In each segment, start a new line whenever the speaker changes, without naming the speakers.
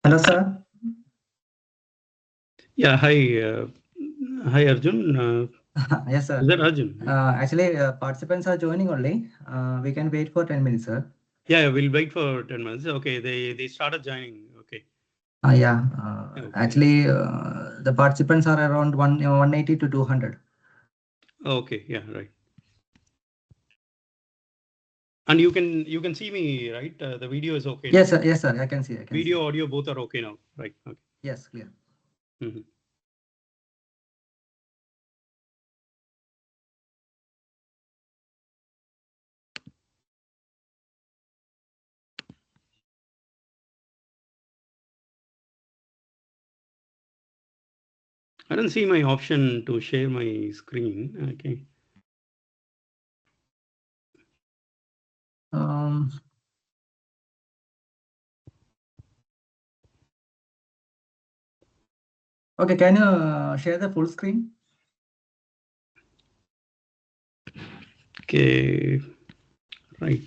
Hello, sir.
Yeah, hi Arjun.
Yes, sir.
Is that Arjun?
Actually, participants are joining only. We can wait for 10 minutes, sir.
Yeah, we'll wait for 10 minutes. Okay, they started joining. Okay.
Yeah.
Okay.
Actually, the participants are around 180 to 200.
Okay, yeah, right. And you can see me, right? The video is okay.
Yes,
now.
sir. Yes, sir. I can see.
Video, audio, both are okay now, right? Okay.
Yes, clear.
Mm-hmm. I don't see my option to share my screen. Okay.
Okay, can you share the full screen?
Okay. Right.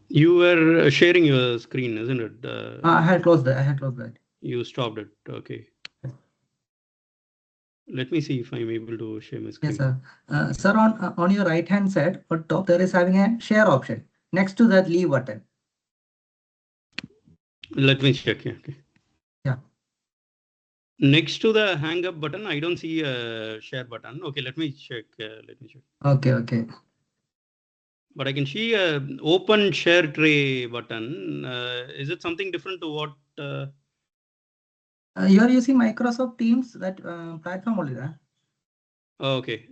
You were sharing your screen, isn't it?
I had closed that.
You stopped it. Okay. Let me see if I'm able to share my screen.
Yes, sir. Sir, on your right hand side, on top there is having a share option. Next to that, leave button.
Let me check. Yeah. Okay.
Yeah.
Next to the hang up button, I don't see a share button. Okay, let me check.
Okay.
But I can see a open share tray button. Is it something different to what?
You are using Microsoft Teams, that platform only, right?
Okay,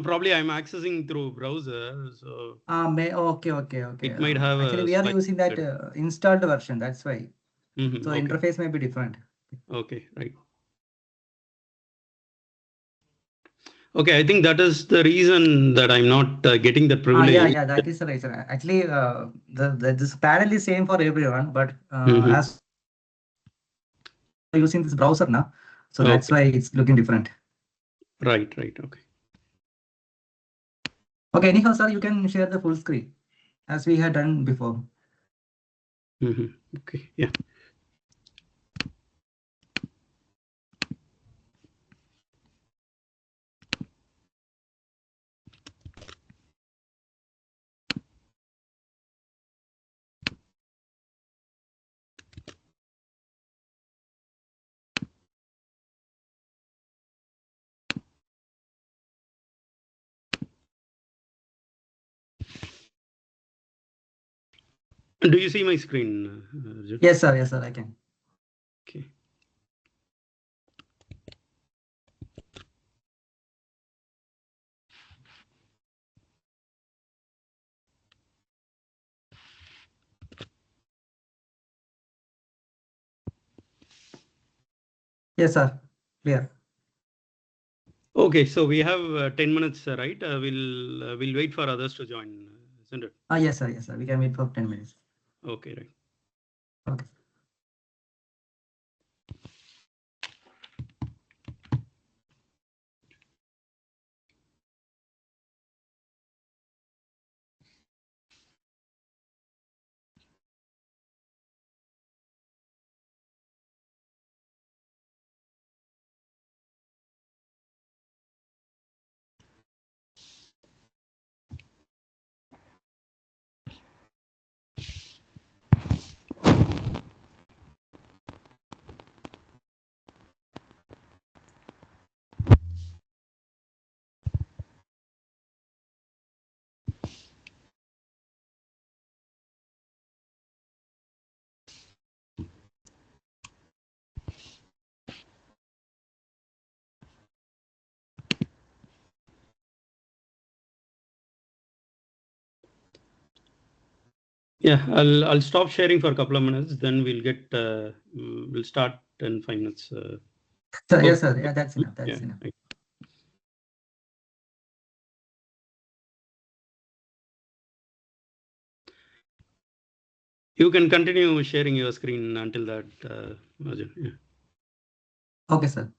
probably I'm accessing through browser, so.
Okay.
It might have
Actually,
a
we are
slight.
using that installed version. That's why. So
Okay.
interface may be different.
Okay, right. Okay, I think that is the reason that I'm not getting the privilege.
Yeah, that is the reason. Actually, this panel is same for everyone, but as using this browser now, so that's why it's looking different.
Right. Okay.
Okay, anyhow, sir, you can share the full screen as we had done before.
Okay, yeah. Do you see my screen, Arjun?
Yes, sir, I can.
Okay.
Yes, sir. Clear.
Okay, so we have 10 minutes, right? We'll wait for others to join, isn't it?
Yes, sir. We can wait for 10 minutes.
Okay, right.
Okay.
Yeah, I'll stop sharing for a couple of minutes. Then we'll start in 5 minutes.
So, yes, sir. Yeah, that's enough.
Yeah. Right. You can continue sharing your screen until that, Arjun. Yeah.
Okay, sir.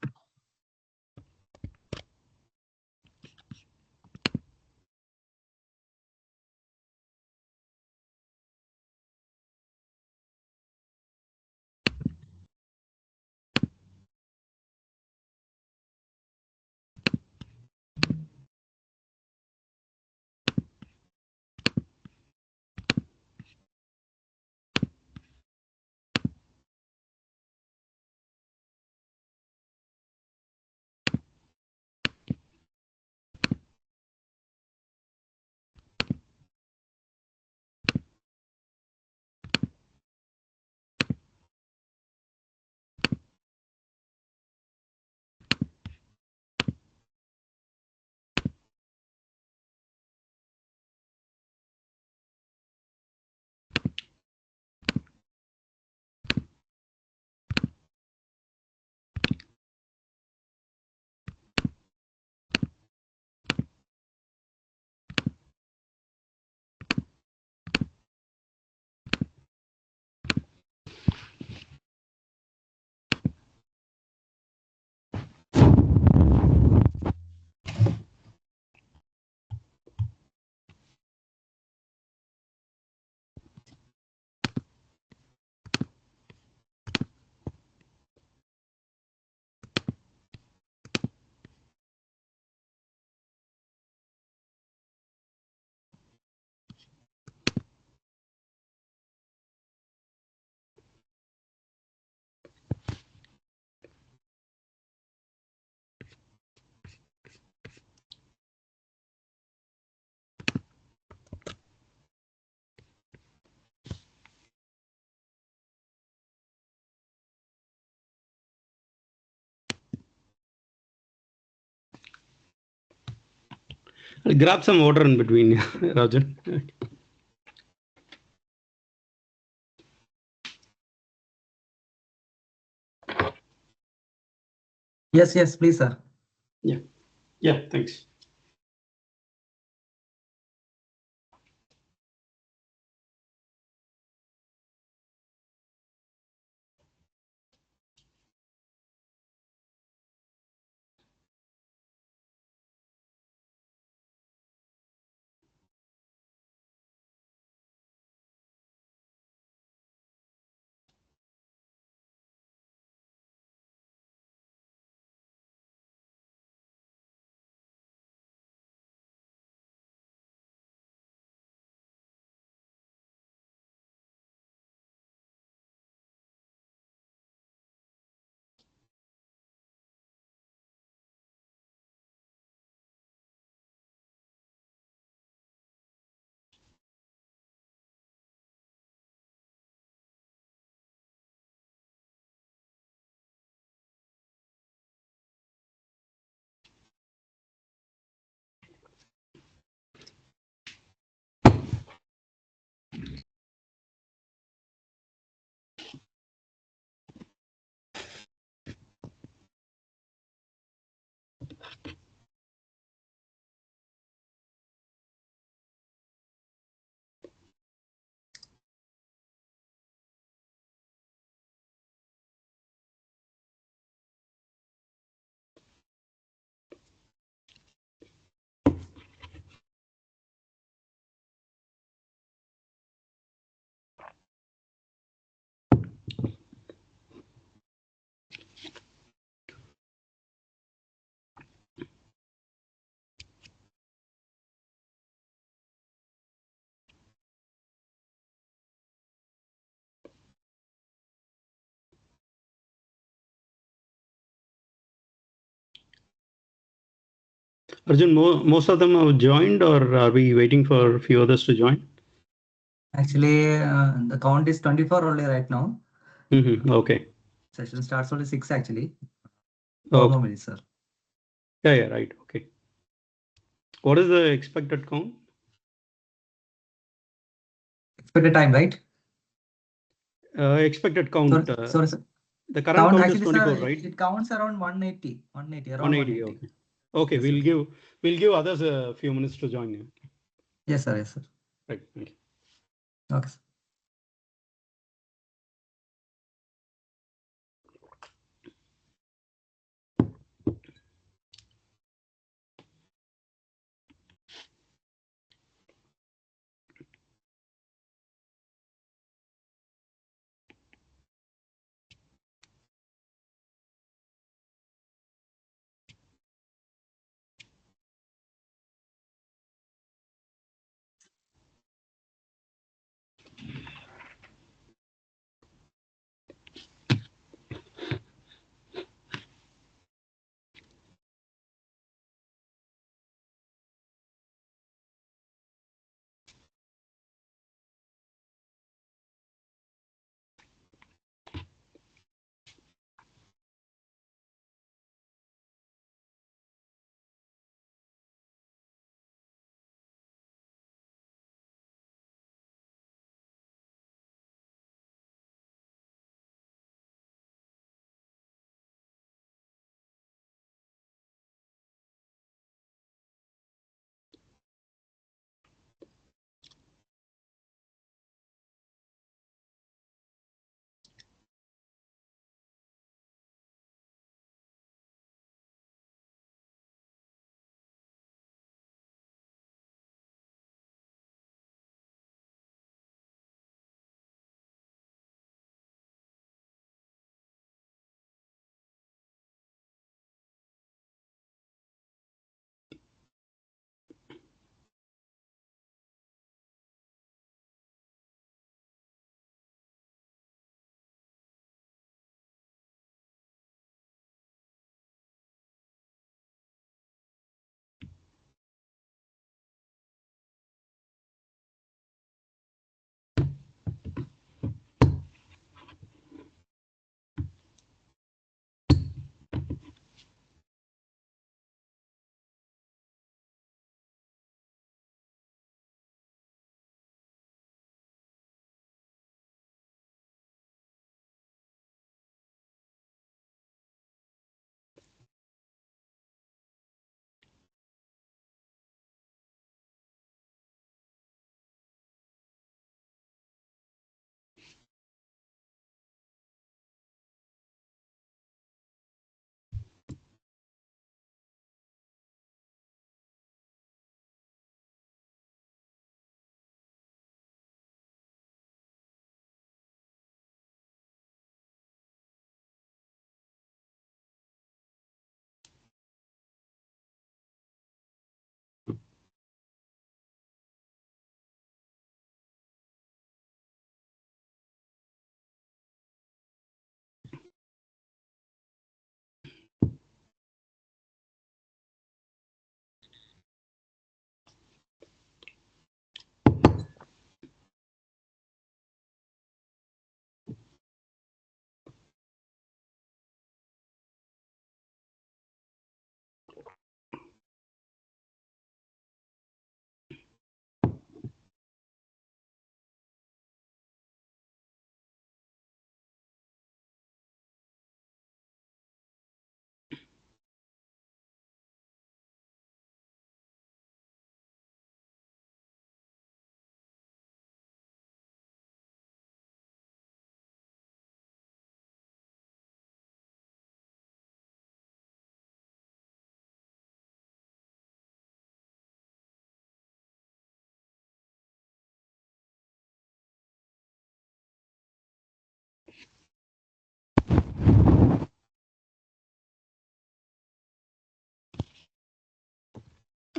I'll grab some water in between, Rajan.
Yes, please, sir.
Yeah, thanks. Arjun, most of them have joined, or are we waiting for a few others to join?
Actually, the count is 24 only right now.
Okay.
Session starts only 6 actually. 4 more minutes, sir.
Yeah, right. Okay. What is the expected count?
Expected time, right?
Expected count.
Sorry, sir.
The current count is
actually,
24,
sir,
right?
it counts around 180. Around
180.
180.
Okay,
Yes,
we'll give others a few minutes to join you.
Yes, sir.
Right. Thank you.
Okay, sir.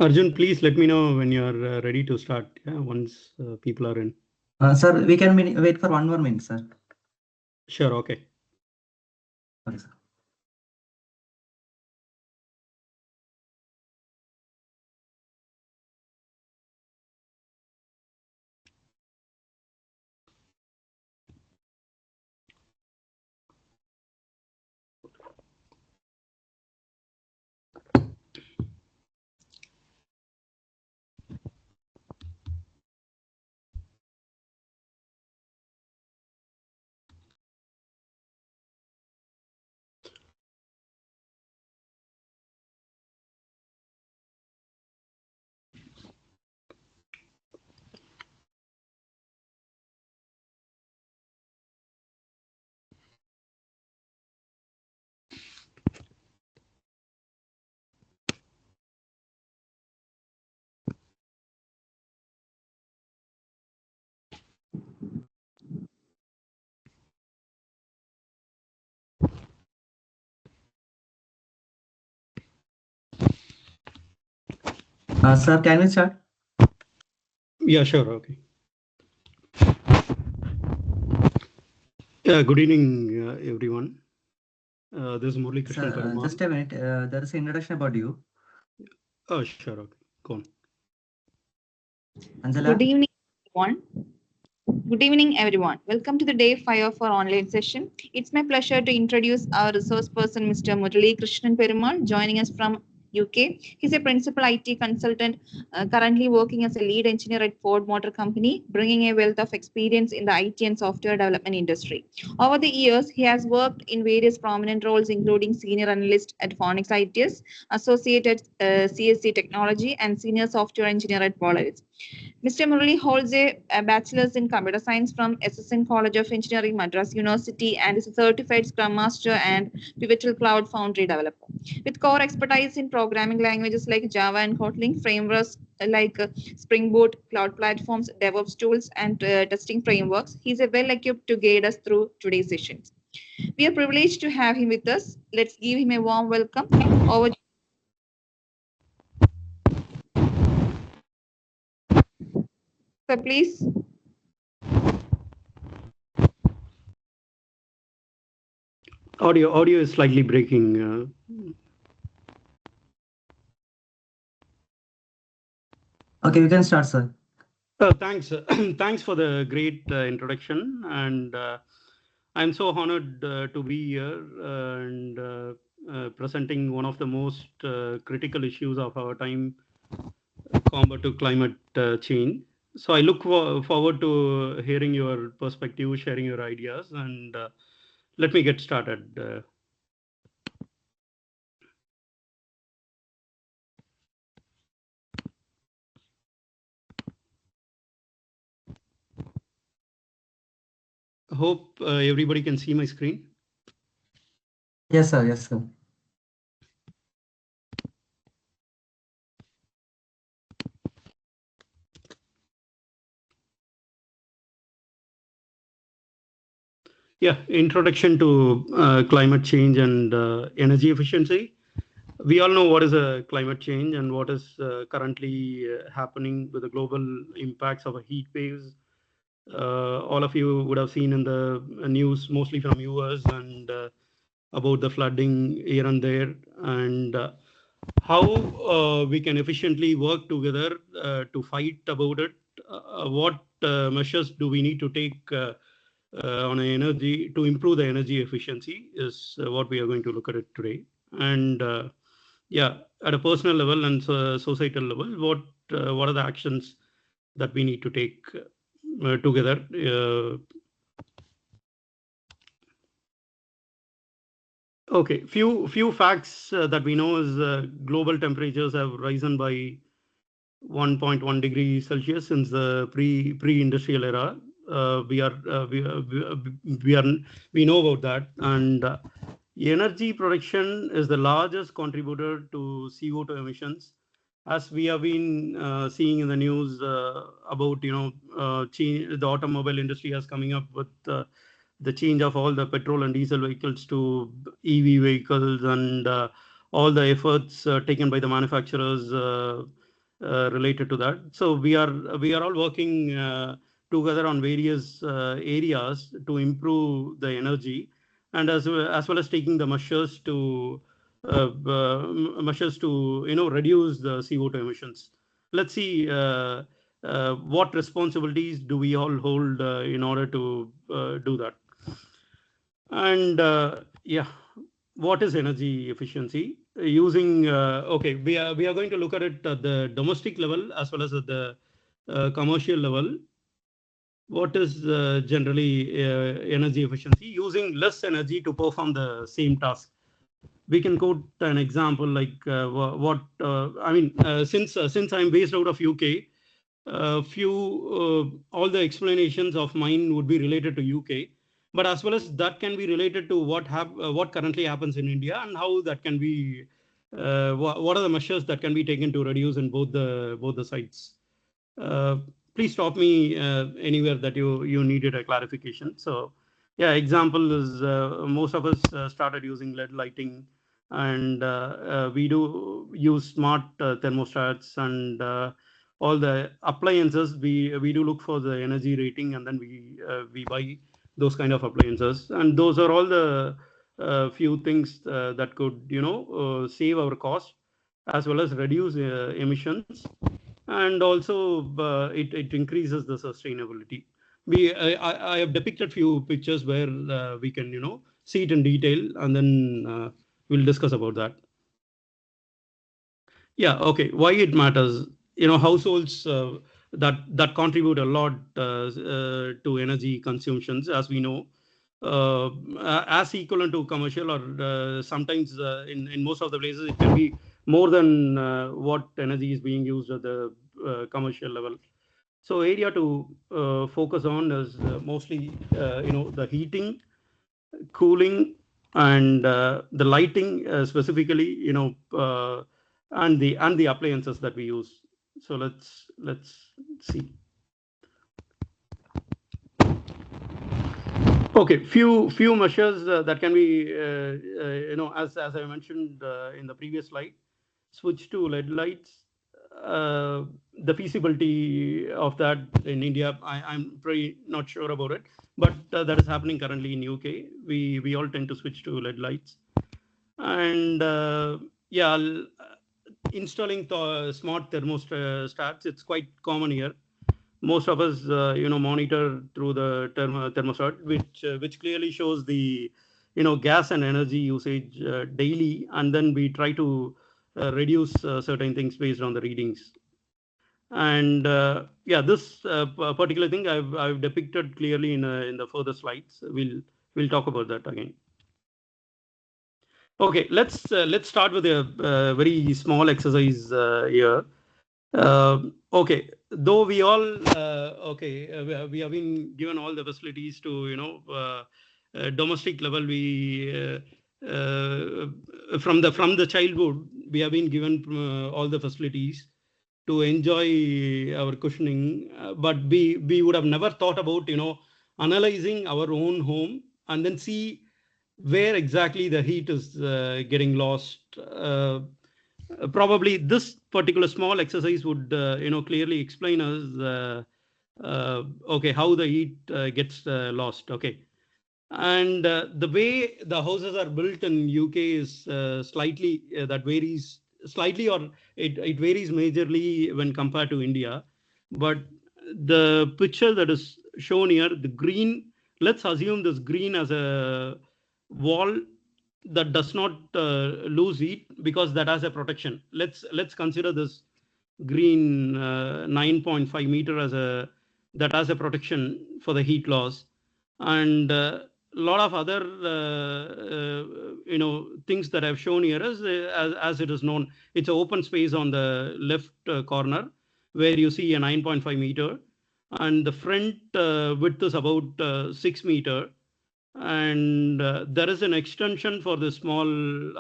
Arjun, please let me know when you're ready to start. Yeah, once people are in.
Sir, we can wait for 1 more minute, sir.
Sure, okay.
Sorry, sir. Sir, can we start?
Yeah, sure, okay. Good evening, everyone. This is Murli Krishnan
Sir,
Perumal.
just a minute. There is an introduction about you.
Oh, sure, okay. Go on.
Anjala?
Good evening, everyone. Good evening, everyone. Welcome to the day 5 of our online session. It's my pleasure to introduce our resource person, Mr. Murali Krishnan Perumal, joining us from UK. He's a principal IT consultant, currently working as a lead engineer at Ford Motor Company, bringing a wealth of experience in the IT and software development industry. Over the years, he has worked in various prominent roles, including senior analyst at Phonics ITS, associate at CSC Technology, and senior software engineer at Polaris. Mr. Murali holds a bachelor's in computer science from SSN College of Engineering, Madras University, and is a certified Scrum Master and Pivotal Cloud Foundry developer. With core expertise in programming languages like Java and Kotlin, frameworks like Spring Boot, cloud platforms, DevOps tools, and testing frameworks, he's well equipped to guide us through today's sessions. We are privileged to have him with us. Let's give him a warm welcome. Over, sir, please.
Audio is slightly breaking.
Okay, we can start, sir.
Thanks. Thanks for the great introduction. And I'm so honored to be here and presenting one of the most critical issues of our time, combat to climate change. So I look forward to hearing your perspective, sharing your ideas, and let me get started. Hope everybody can see my screen.
Yes, sir. Yes, sir.
Yeah, introduction to climate change and energy efficiency. We all know what is a climate change and what is currently happening with the global impacts of a heat waves. All of you would have seen in the news, mostly from US, and about the flooding here and there, and how we can efficiently work together to fight about it. What measures do we need to take on energy to improve the energy efficiency is what we are going to look at it today. And yeah, at a personal level and societal level, what are the actions that we need to take together? Okay, few facts that we know is global temperatures have risen by 1.1 degrees Celsius since the pre-industrial era. We know about that, and energy production is the largest contributor to CO2 emissions, as we have been seeing in the news about the automobile industry has coming up with the change of all the petrol and diesel vehicles to EV vehicles, and all the efforts taken by the manufacturers related to that. So we are all working together on various areas to improve the energy, and as well as taking the measures to reduce the CO2 emissions. Let's see what responsibilities do we all hold in order to do that. And yeah, what is energy efficiency? Using okay, we are going to look at it at the domestic level as well as at the commercial level. What is generally energy efficiency? Using less energy to perform the same task. We can quote an example like since I'm based out of UK, all the explanations of mine would be related to UK, but as well as that can be related to what currently happens in India and how that can be what are the measures that can be taken to reduce in both the sites. Please stop me anywhere that you needed a clarification. So yeah, example is most of us started using LED lighting, and we do use smart thermostats and all the appliances. We do look for the energy rating, and then we buy those kind of appliances, and those are all the few things that could save our cost as well as reduce emissions, and also it increases the sustainability. I have depicted few pictures where we can see it in detail, and then we'll discuss about that. Yeah, okay. Why it matters? Households that contribute a lot to energy consumptions, as we know, as equivalent to commercial, or sometimes in most of the places it can be more than what energy is being used at the commercial level. So area to focus on is mostly the heating, cooling, and the lighting specifically, and the appliances that we use. So let's see. Okay, few measures that can be as I mentioned in the previous slide. Switch to LED lights. The feasibility of that in India, I'm pretty not sure about it, but that is happening currently in UK. We all tend to switch to LED lights, and installing smart thermostats. It's quite common here. Most of us monitor through the thermostat, which clearly shows the gas and energy usage daily, and then we try to reduce certain things based on the readings. And this particular thing I've depicted clearly in the further slides. We'll talk about that again. Okay, let's start with a very small exercise here. Okay, though we all we have been given all the facilities to domestic level. We from the childhood we have been given all the facilities to enjoy our cushioning, but we would have never thought about analyzing our own home and then see where exactly the heat is getting lost. Probably this particular small exercise would clearly explain us okay, how the heat gets lost. Okay, and the way the houses are built in UK is slightly that varies slightly, or it varies majorly when compared to India. But the picture that is shown here, the green, let's assume this green as a wall that does not lose heat because that has a protection. Let's consider this green 9.5 meter as that has a protection for the heat loss, and a lot of other things that I've shown here is as it is known. It's an open space on the left corner where you see a 9.5 meter, and the front width is about 6 meter. And there is an extension for the small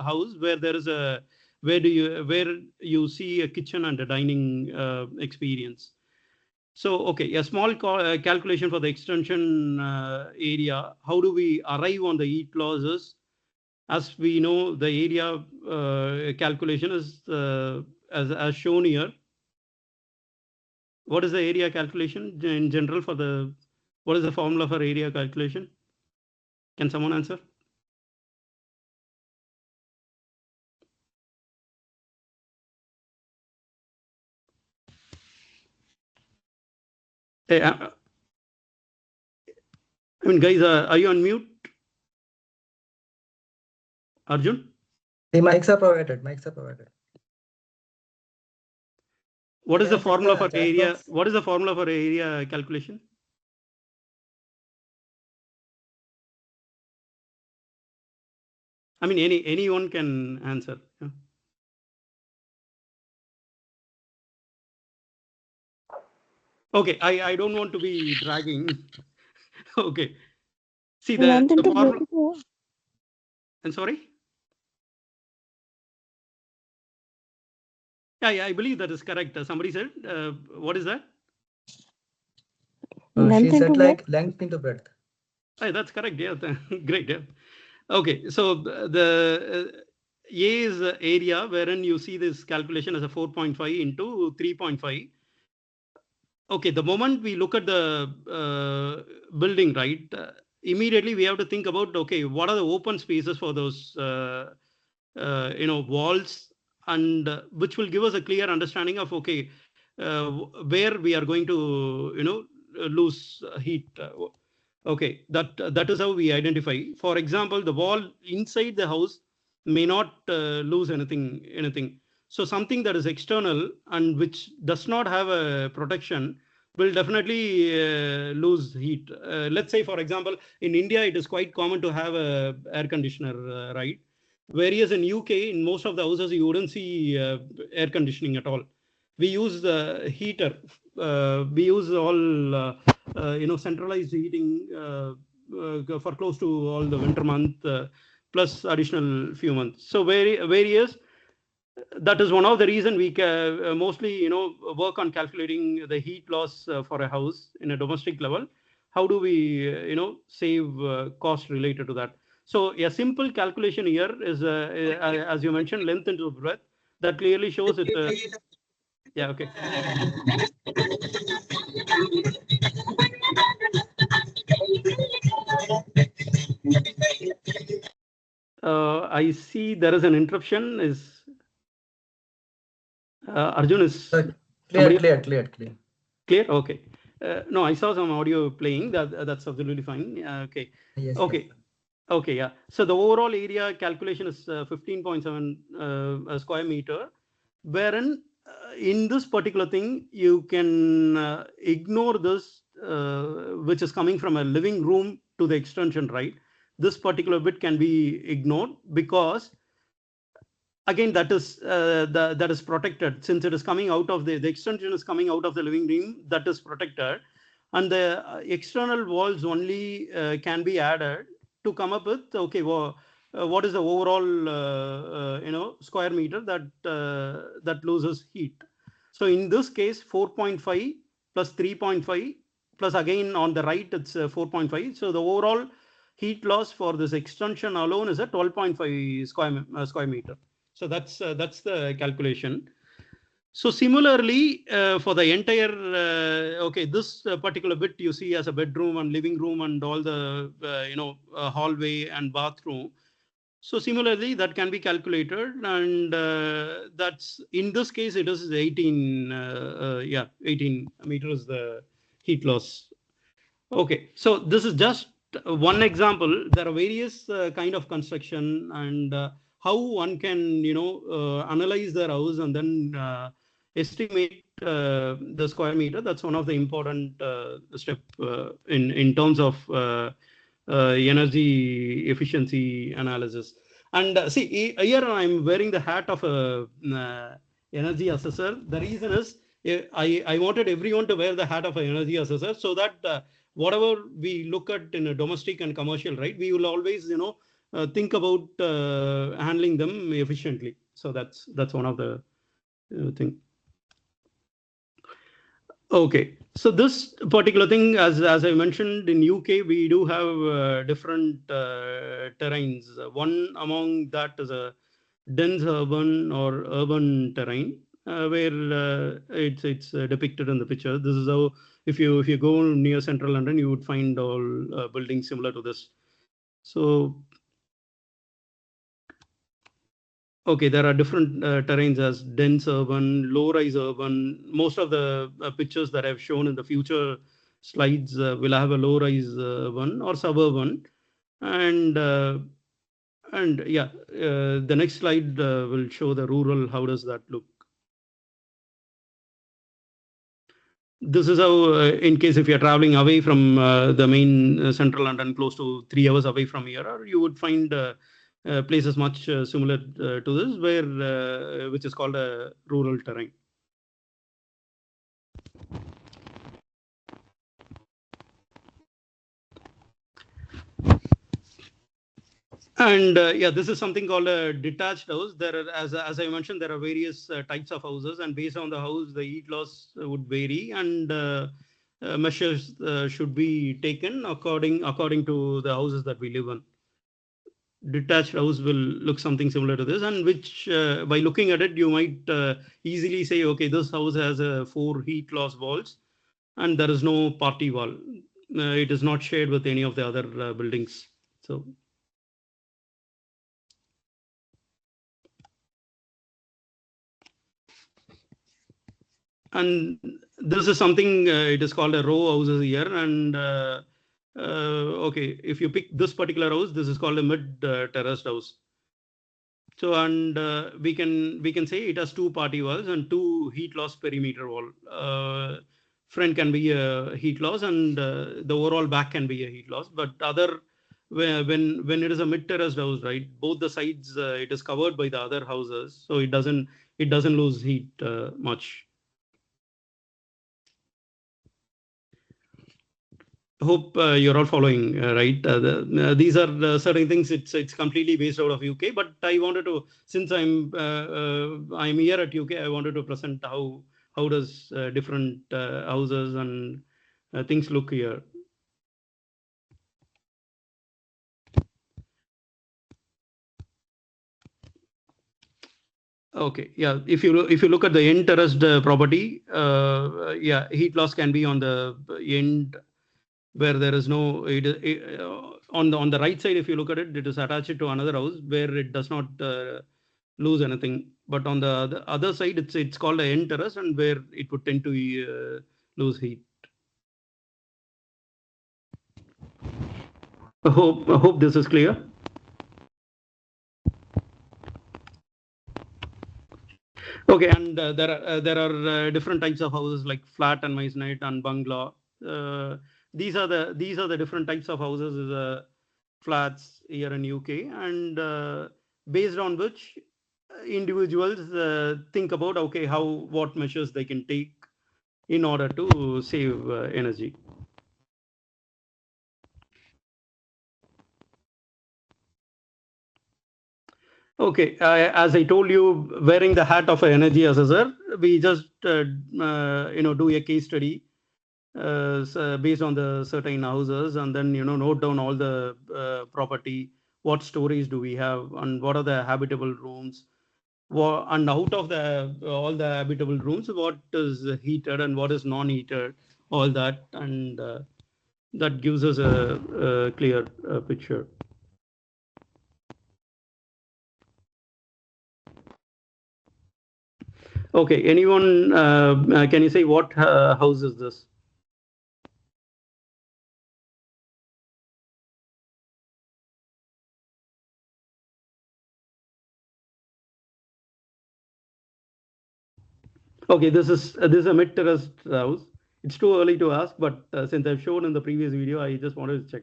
house where there is where you see a kitchen and a dining experience. So okay, a small calculation for the extension area. How do we arrive on the heat losses? As we know, the area calculation is as shown here. What is the area calculation in general for the, what is the formula for area calculation? Can someone answer? I mean, guys, are you on mute? Arjun?
The mics are provided. Mics are provided.
What is
Can
the
I check
formula
the
for
chat
area?
box?
What is the formula for area calculation? I mean, anyone can answer. Yeah. Okay, I don't want to be dragging. Okay. See the formula. I'm sorry. Yeah, I believe that is correct. Somebody said, what is that?
She said like length into breadth.
Oh, that's correct. Yeah, great. Yeah. Okay, so the A is the area wherein you see this calculation as a 4.5 into 3.5. Okay, the moment we look at the building, right, immediately we have to think about, okay, what are the open spaces for those, walls, and which will give us a clear understanding of, okay, where we are going to, lose heat. Okay, that is how we identify. For example, the wall inside the house may not lose anything. So something that is external and which does not have a protection will definitely lose heat. Let's say, for example, in India, it is quite common to have a air conditioner, right? Whereas in UK, in most of the houses, you wouldn't see air conditioning at all. We use the heater. We use all centralized heating for close to all the winter month plus additional few months. So various. That is one of the reason we mostly work on calculating the heat loss for a house in a domestic level. How do we save cost related to that? So a simple calculation here is as you mentioned, length into breadth. That clearly shows it. Yeah. Okay. I see there is an interruption. Is Arjun is
Clear.
Clear? Okay. No, I saw some audio playing. That's absolutely fine. Okay.
Yes.
Okay.
Yes.
Okay. Yeah. So the overall area calculation is 15.7 square meter, wherein in this particular thing you can ignore this, which is coming from a living room to the extension, right? This particular bit can be ignored because again that is protected, since it is coming out of the extension is coming out of the living room, that is protected, and the external walls only can be added to come up with, okay, well, what is the overall square meter that loses heat. So in this case 4.5 plus 3.5 plus again on the right it's 4.5. So the overall heat loss for this extension alone is a 12.5 square meter. So that's the calculation. So similarly, for the entire, okay, this particular bit you see as a bedroom and living room and all the, hallway and bathroom. So similarly, that can be calculated, and that's in this case it is 18, 18 meters the heat loss. Okay, so this is just one example. There are various kind of construction and how one can, analyze their house and then estimate the square meter. That's one of the important step in terms of energy efficiency analysis. And see, here I'm wearing the hat of a energy assessor. The reason is I wanted everyone to wear the hat of an energy assessor so that whatever we look at in a domestic and commercial, right, we will always, think about handling them efficiently. So that's one of the thing. Okay, so this particular thing, as I mentioned, in UK we do have different terrains. One among that is a dense urban or urban terrain. where it's depicted in the picture. This is how, if you go near central London, you would find all buildings similar to this. So, okay, there are different terrains as dense urban, low-rise urban. Most of the pictures that I've shown in the future slides will have a low-rise urban or suburban, and yeah, the next slide will show the rural. How does that look? This is how, in case if you're traveling away from the main central London, close to 3 hours away from here, or you would find places much similar to this, where which is called a rural terrain. And yeah, this is something called a detached house. There are, as I mentioned, there are various types of houses, and based on the house, the heat loss would vary, and measures should be taken according to the houses that we live in. Detached house will look something similar to this, and which by looking at it, you might easily say, okay, this house has 4 heat loss walls, and there is no party wall. It is not shared with any of the other buildings. So. And this is something, it is called a row houses here. And okay, if you pick this particular house, this is called a mid terraced house. So, and we can say it has 2 party walls and 2 heat loss perimeter wall. Front can be a heat loss, and the overall back can be a heat loss. But other, when it is a mid terraced house, right, both the sides it is covered by the other houses, so it doesn't lose heat much. Hope you're all following, right? These are certain things. It's completely based out of UK, but I wanted to, since I'm here at UK, I wanted to present how does different houses and things look here. Okay, yeah. If you look at the end terraced property, yeah, heat loss can be on the end, where there is no on the right side. If you look at it, it is attached to another house where it does not lose anything. But on the other side, it's called a end terrace, and where it would tend to lose heat. I hope this is clear. Okay, and there are different types of houses like flat and maisonette and bungalow. These are the different types of houses, flats here in UK, and based on which individuals think about, okay, what measures they can take in order to save energy. Okay, as I told you, wearing the hat of an energy assessor, we just do a case study based on the certain houses, and then note down all the property, what stories do we have, and what are the habitable rooms, and out of all the habitable rooms, what is heated and what is non-heated, all that, and that gives us a clear picture. Okay, anyone, can you say what house is this? Okay, this is a mid-terraced house. It's too early to ask, but since I've shown in the previous video, I just wanted to check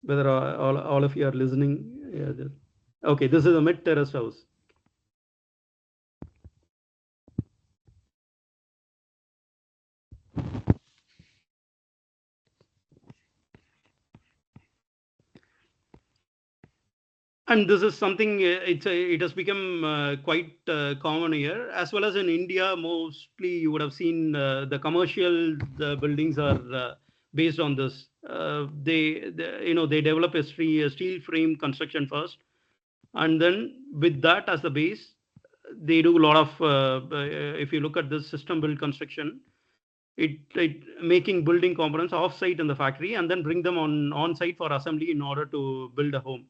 whether all of you are listening. Yeah, okay, this is a mid-terraced house. And this is something, it has become quite common here, as well as in India. Mostly you would have seen the commercial buildings are based on this. They develop a steel frame construction first, and then with that as the base, they do a lot of, if you look at this system build construction, it making building components off-site in the factory and then bring them on-site for assembly in order to build a home.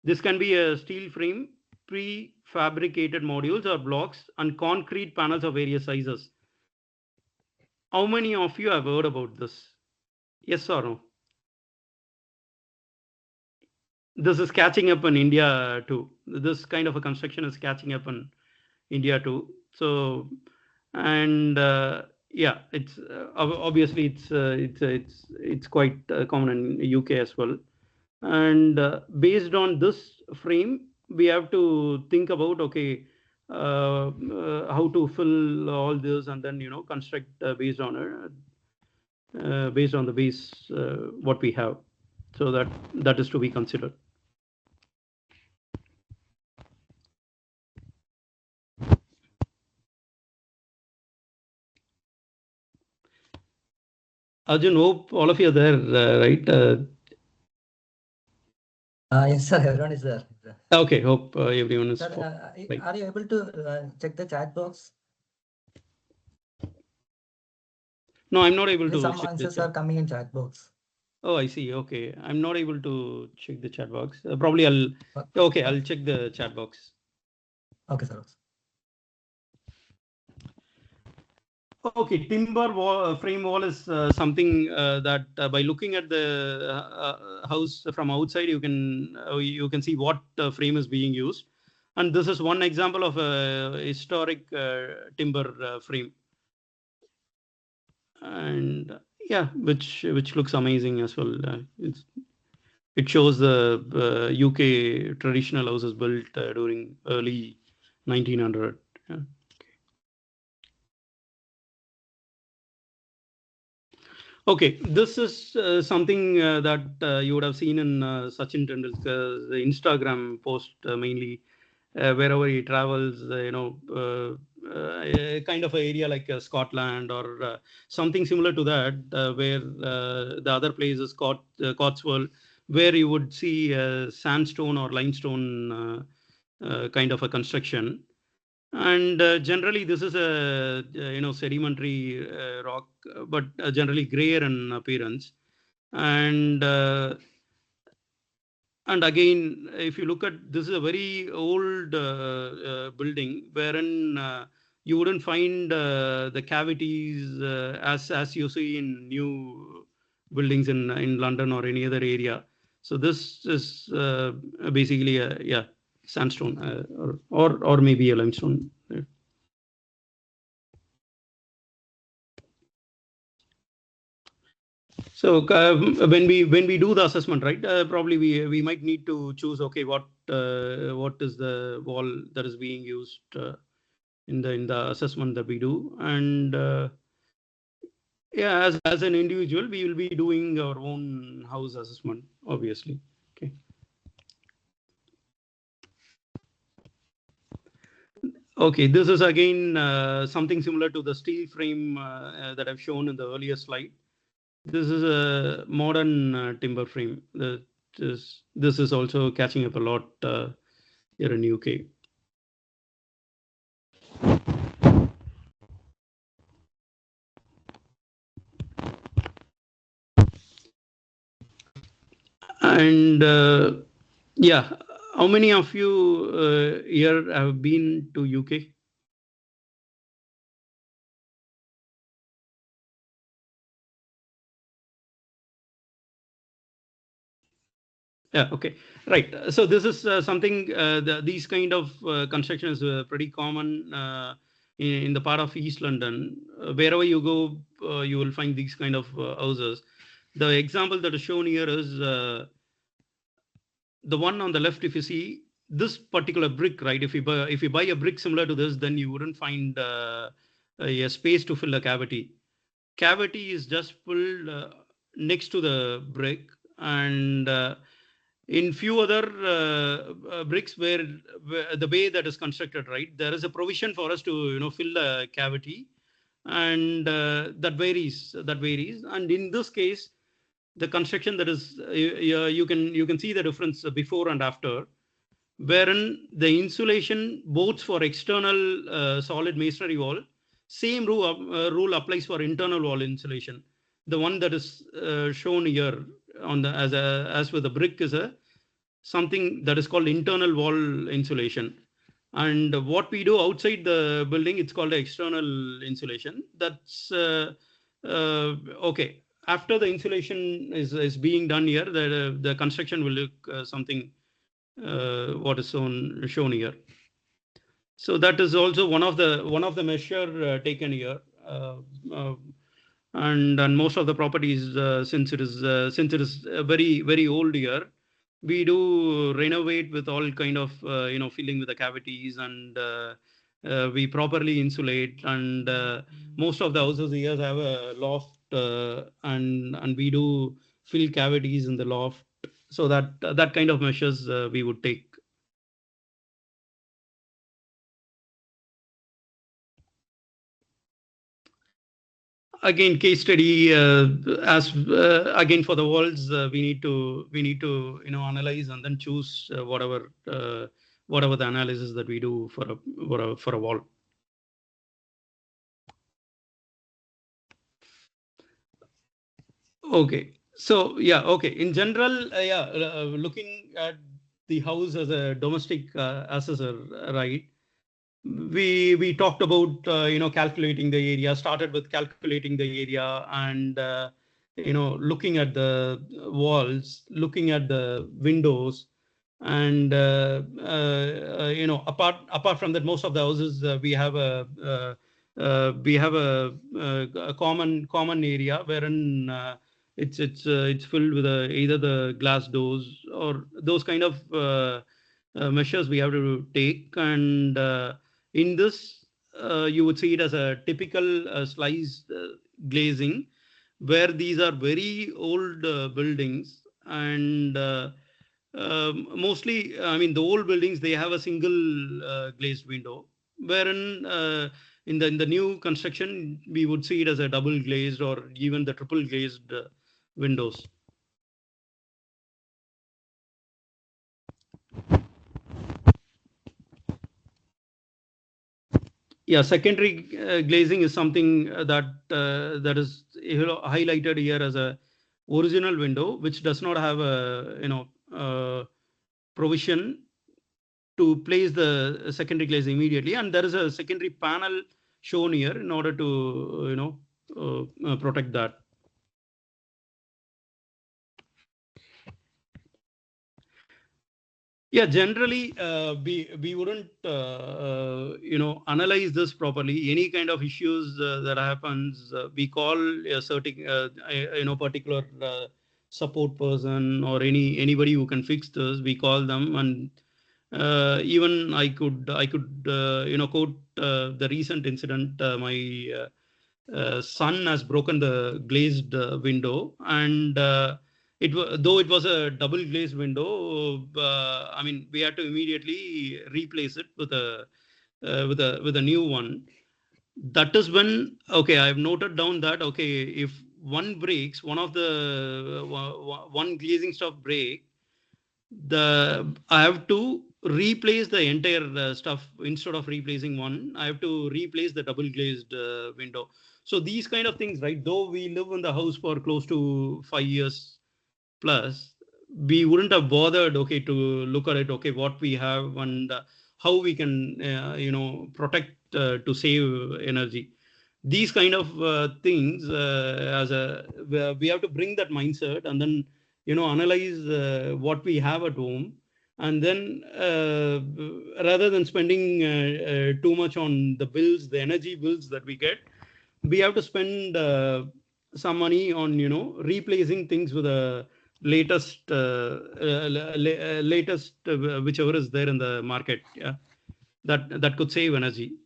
This can be a steel frame, prefabricated modules or blocks, and concrete panels of various sizes. How many of you have heard about this? Yes or no? This is catching up in India too. This kind of a construction is catching up in India too. So, and yeah, it's obviously it's quite common in UK as well. And based on this frame, we have to think about, okay, how to fill all this and then construct based on the base what we have. So that is to be considered. Arjun, hope all of you are there, right?
Yes, sir. Everyone is there.
Okay, hope everyone is.
Sir,
right.
Are you able to check the chat box?
No, I'm not able to.
Some answers are coming in chat box.
Oh, I see. Okay, I'm not able to check the chat box. Probably I'll. Okay, I'll check the chat box.
Okay, sir.
Okay, timber frame wall is something that by looking at the house from outside, you can see what frame is being used, and this is one example of a historic timber frame, and yeah, which looks amazing as well. It shows the UK traditional houses built during early 1900. Yeah. Okay, this is something that you would have seen in Sachin Tendulkar's Instagram post mainly, wherever he travels, kind of an area like Scotland or something similar to that, where the other place is Cotswold, where you would see sandstone or limestone kind of a construction. And generally, this is a sedimentary rock, but generally grayer in appearance. And again, if you look at this, is a very old building wherein you wouldn't find the cavities as you see in new buildings in London or any other area. So this is basically a sandstone or maybe a limestone. So when we do the assessment, right? Probably we might need to choose. Okay, what is the wall that is being used in the assessment that we do, and yeah, as an individual, we will be doing our own house assessment, obviously. Okay. Okay, this is again something similar to the steel frame that I've shown in the earlier slide. This is a modern timber frame. This is also catching up a lot here in UK. And yeah, how many of you here have been to UK? Yeah, okay, right. So this is something, these kind of construction is pretty common in the part of East London. Wherever you go, you will find these kind of houses. The example that is shown here is the one on the left. If you see this particular brick, right? If you buy a brick similar to this, then you wouldn't find a space to fill a cavity. Cavity is just filled next to the brick, and in few other bricks where the way that is constructed, right, there is a provision for us to fill a cavity, and that varies. And in this case, the construction that is you can see the difference before and after, wherein the insulation boards for external solid masonry wall, same rule applies for internal wall insulation. The one that is shown here on the as with the brick is something that is called internal wall insulation. And what we do outside the building, it's called external insulation. That's okay. After the insulation is being done here, the construction will look something what is shown here. So that is also one of the measure taken here. And most of the properties, since it is very old here, we do renovate with all kind of filling with the cavities, and we properly insulate. And most of the houses here have a loft, and we do fill cavities in the loft. So that kind of measures we would take. Again, case study as again for the walls, we need to analyze and then choose whatever the analysis that we do for a wall. Okay, so yeah, okay. In general, looking at the house as a domestic assessor, right? We talked about calculating the area. Started with calculating the area, and looking at the walls, looking at the windows, and apart from that, most of the houses we have a common area wherein it's filled with either the glass doors or those kind of measures we have to take. And in this, you would see it as a typical slice glazing, where these are very old buildings, and mostly, I mean, the old buildings, they have a single glazed window, wherein in the new construction, we would see it as a double glazed or even the triple glazed windows. Yeah, secondary glazing is something that is highlighted here as a original window, which does not have a provision to place the secondary glaze immediately, and there is a secondary panel shown here in order to protect that. Yeah, generally we wouldn't analyze this properly. Any kind of issues that happens, we call a certain particular support person or anybody who can fix this. We call them, and even I could quote the recent incident. My son has broken the glazed window, and though it was a double glazed window, I mean, we had to immediately replace it with a new one. That is when, okay, I've noted down that, okay, if one breaks, one glazing stuff break, I have to replace the entire stuff. Instead of replacing one, I have to replace the double glazed window. So these kind of things, right? Though we live in the house for close to 5 years plus, we wouldn't have bothered, okay, to look at it, okay, what we have and how we can, protect to save energy. These kind of things, we have to bring that mindset, and then analyze what we have at home, and then rather than spending too much on the bills, the energy bills that we get, we have to spend some money on replacing things with a latest whichever is there in the market. Yeah, that could save energy.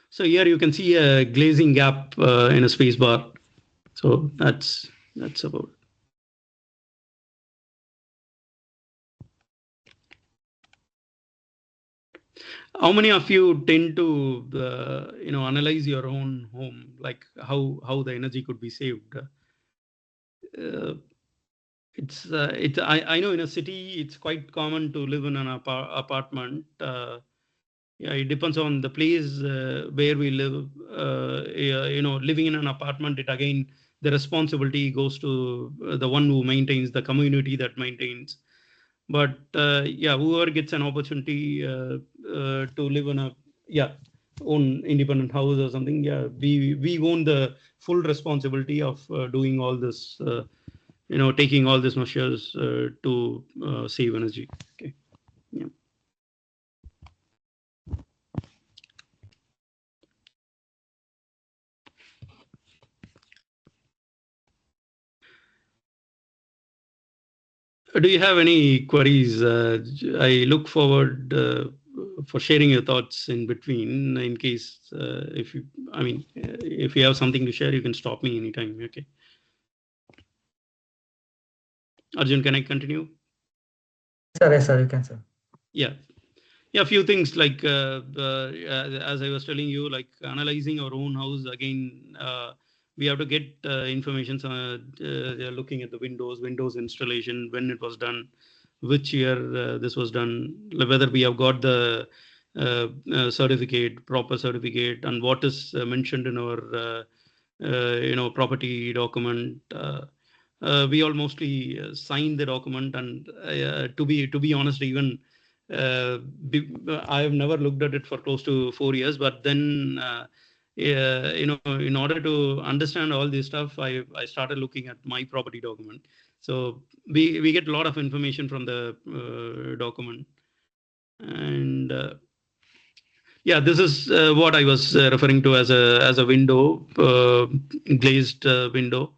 So here you can see a glazing gap in a space bar. So that's about. How many of you tend to analyze your own home, like how the energy could be saved? I know in a city it's quite common to live in an apartment. Yeah, it depends on the place where we live. Living in an apartment, it again the responsibility goes to the one who maintains, the community that maintains. But yeah, whoever gets an opportunity to live in a own independent house or something, yeah, we own the full responsibility of doing all this. Taking all these measures to save energy. Okay. Yeah. Do you have any queries? I look forward for sharing your thoughts in between. In case if you have something to share, you can stop me anytime. Okay. Arjun, can I continue?
Yes, sir, you can, sir.
Yeah. Yeah, a few things like as I was telling you, like analyzing our own house again. We have to get information. Looking at the Windows installation, when it was done, which year this was done, whether we have got the proper certificate, and what is mentioned in our property document. We all mostly sign the document, and to be honest, even I have never looked at it for close to 4 years, but then in order to understand all this stuff, I started looking at my property document. So we get a lot of information from the document, and yeah, this is what I was referring to as a window, glazed window.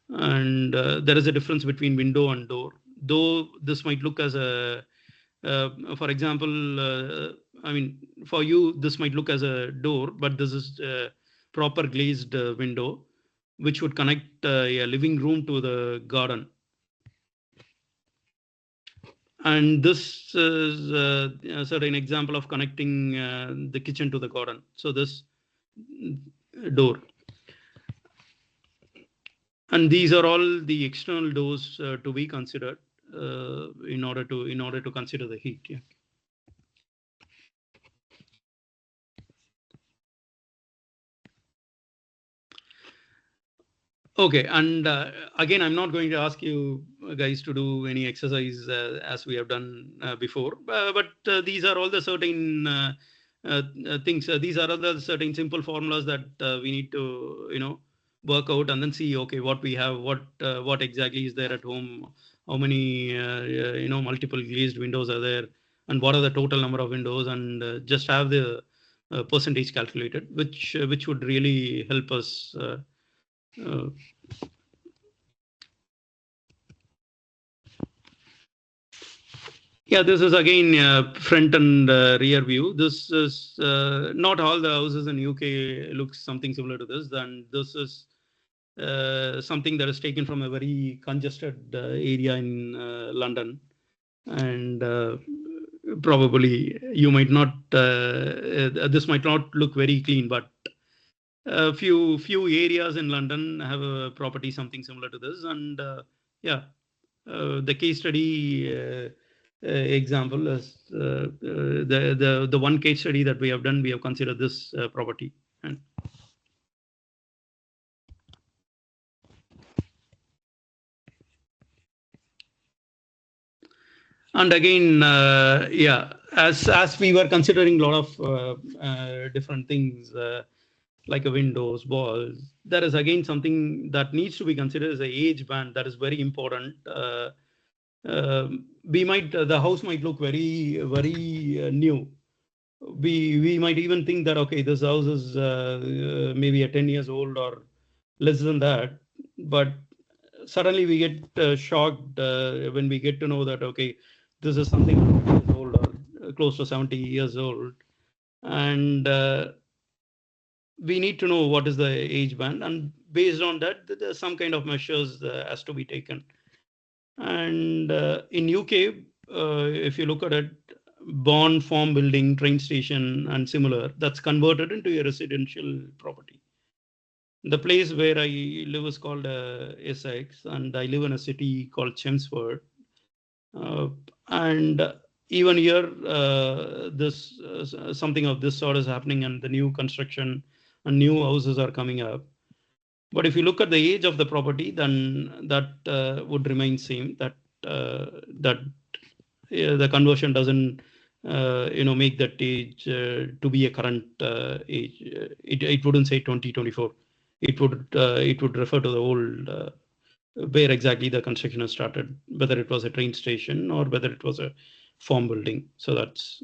And there is a difference between window and door. Though this might look as for example, for you, this might look as a door, but this is a proper glazed window, which would connect a living room to the garden. And this is a certain example of connecting the kitchen to the garden. So this door. And these are all the external doors to be considered in order to consider the heat. Yeah. Okay, and again, I'm not going to ask you guys to do any exercise as we have done before, but these are all the certain things. These are all the certain simple formulas that we need to work out, and then see, okay, what we have, what exactly is there at home, how many multiple glazed windows are there, and what are the total number of windows, and just have the percentage calculated, which would really help us. Yeah, this is again front and rear view. This is not all the houses in UK looks something similar to this. And this is something that is taken from a very congested area in London, and probably you might not. This might not look very clean, but a few areas in London have a property something similar to this, and yeah, the case study example is the one case study that we have done. We have considered this property, and again, yeah, as we were considering a lot of different things. Like a windows, walls, there is again something that needs to be considered as an age band that is very important. The house might look very, very new. We might even think that, okay, this house is maybe a 10 years old or less than that, but suddenly we get shocked when we get to know that, okay, this is something years old or close to 70 years old, and we need to know what is the age band, and based on that, there's some kind of measures has to be taken. And in UK, if you look at it, barn, farm building, train station, and similar, that's converted into a residential property. The place where I live is called Essex, and I live in a city called Chelmsford. And even here, this something of this sort is happening, and the new construction and new houses are coming up. But if you look at the age of the property, then that would remain same. That the conversion doesn't make that age to be a current age. It wouldn't say 2024. It would refer to the old where exactly the construction has started, whether it was a train station or whether it was a farm building. So that's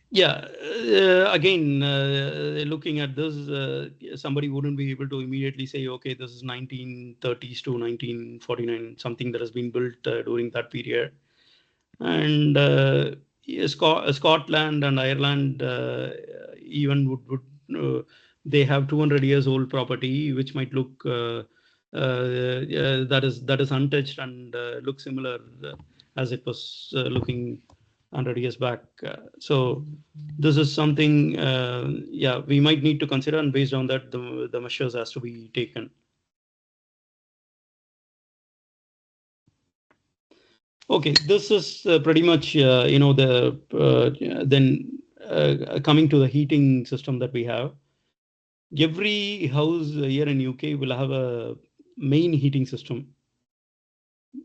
yeah. Again, looking at this, somebody wouldn't be able to immediately say, okay, this is 1930s to 1949, something that has been built during that period. And Scotland and Ireland even would they have 200 years old property, which might look that is untouched and look similar as it was looking 100 years back. So this is something we might need to consider, and based on that, the measures has to be taken. Okay, this is pretty much then coming to the heating system that we have. Every house here in UK will have a main heating system.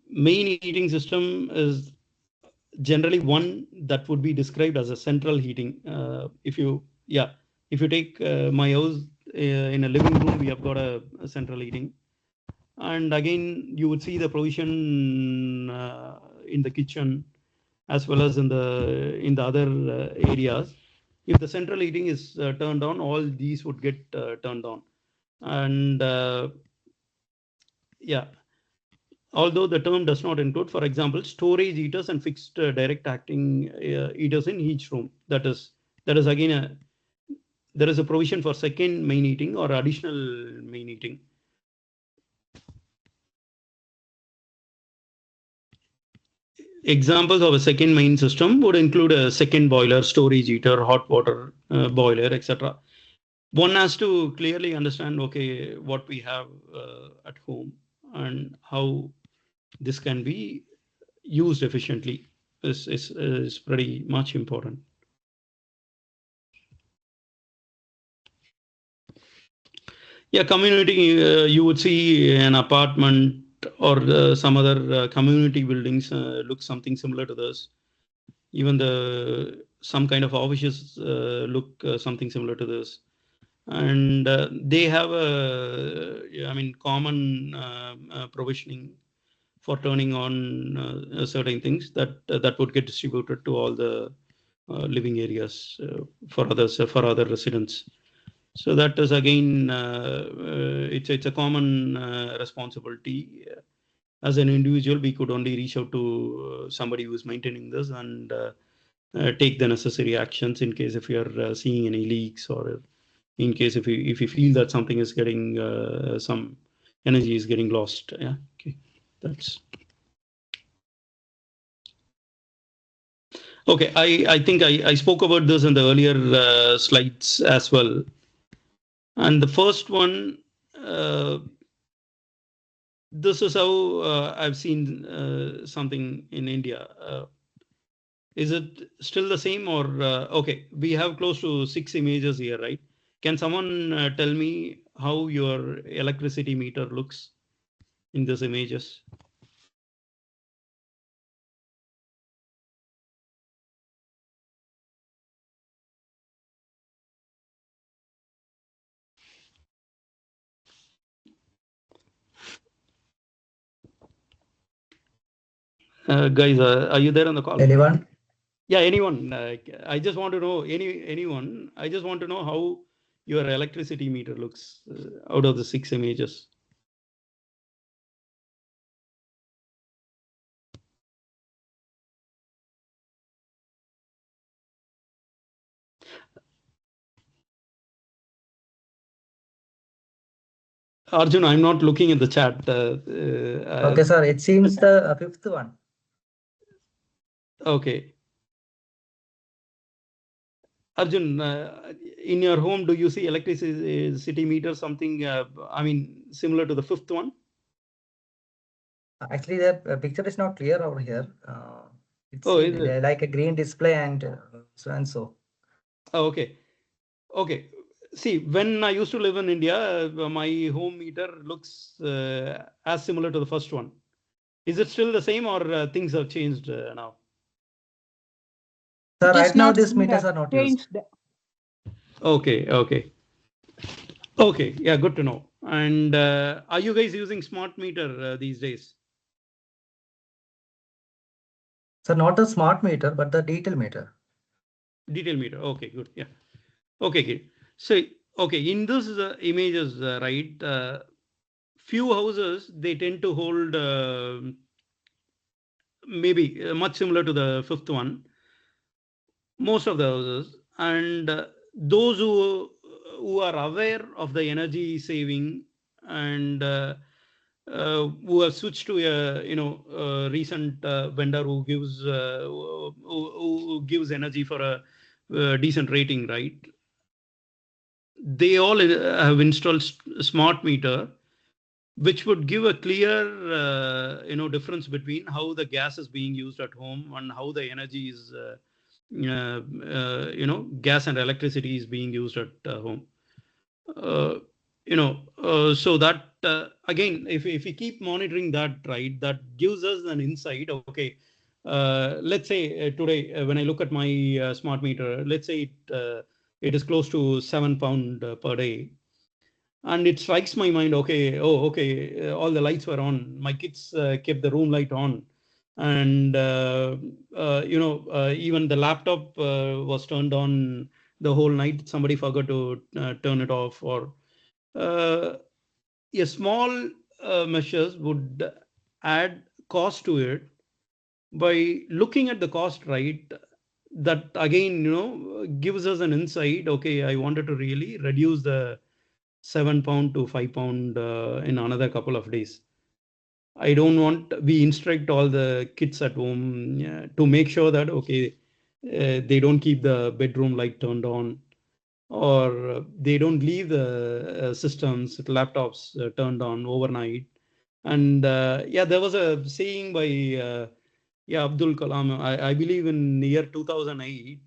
Main heating system is generally one that would be described as a central heating. If you take my house in a living room, we have got a central heating. And again, you would see the provision in the kitchen as well as in the other areas. If the central heating is turned on, all these would get turned on. And although the term does not include, for example, storage heaters and fixed direct acting heaters in each room. That is again there is a provision for second main heating or additional main heating. Examples of a second main system would include a second boiler, storage heater, hot water boiler, etc. One has to clearly understand, okay, what we have at home and how this can be used efficiently is pretty much important. Yeah, community, you would see an apartment or some other community buildings look something similar to this. Even some kind of offices look something similar to this. And they have common provisioning for turning on certain things that would get distributed to all the living areas for other residents. So that is again, it's a common responsibility. As an individual, we could only reach out to somebody who is maintaining this and take the necessary actions in case if you are seeing any leaks, or in case if you feel that something is getting some energy is getting lost. Yeah, okay, that's okay. I think I spoke about this in the earlier slides as well. And the first one, this is how I've seen something in India. Is it still the same, or okay? We have close to 6 images here, right? Can someone tell me how your electricity meter looks in these images? Guys, are you there on the call?
Anyone?
Yeah, anyone. I just want to know anyone. I just want to know how your electricity meter looks out of the 6 images. Arjun, I'm not looking at the chat.
Okay, sir. It seems the fifth one.
Okay. Arjun, in your home, do you see electricity meter something, I mean, similar to the fifth one?
Actually, the picture is not clear over here. It's like a green display and so and so.
Oh, okay. Okay. See, when I used to live in India, my home meter looks as similar to the first one. Is it still the same, or things have changed now?
So right now, these meters are not
changed.
used.
Okay. Okay. Okay. Yeah, good to know. And are you guys using smart meter these days?
So not the smart meter, but the detail meter.
Detail meter. Okay, good. Yeah. Okay, good. So, okay, in those images, right, few houses, they tend to hold maybe much similar to the fifth one, most of the houses. And those who are aware of the energy saving and who have switched to a recent vendor who gives energy for a decent rating, right? They all have installed smart meter, which would give a clear difference between how the gas is being used at home and how the energy is gas and electricity is being used at home. So that again, if we keep monitoring that, right, that gives us an insight. Okay, let's say today when I look at my smart meter, let's say it is close to £7 per day, and it strikes my mind. Okay, all the lights were on. My kids kept the room light on, and even the laptop was turned on the whole night. Somebody forgot to turn it off, or a small measures would add cost to it. By looking at the cost, right, that again gives us an insight. Okay, I wanted to really reduce the £7 to £5 in another couple of days. I don't want, we instruct all the kids at home to make sure that okay, they don't keep the bedroom light turned on, or they don't leave the systems, laptops turned on overnight. And there was a saying by Abdul Kalam, I believe in the year 2008,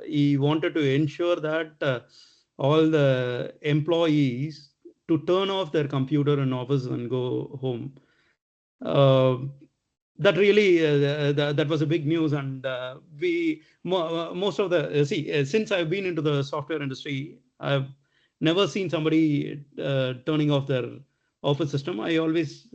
he wanted to ensure that all the employees to turn off their computer in office and go home. That really that was a big news, and most of the since I've been into the software industry, I've never seen somebody turning off their office system. I always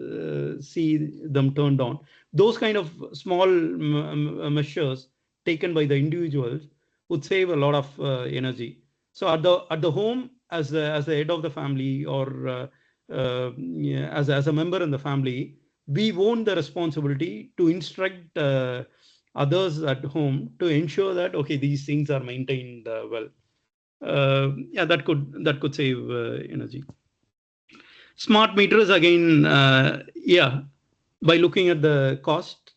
see them turned on. Those kind of small measures taken by the individuals would save a lot of energy. So at the home, as the head of the family, or as a member in the family, we own the responsibility to instruct others at home to ensure that okay, these things are maintained well. That could save energy. Smart meters again, by looking at the cost,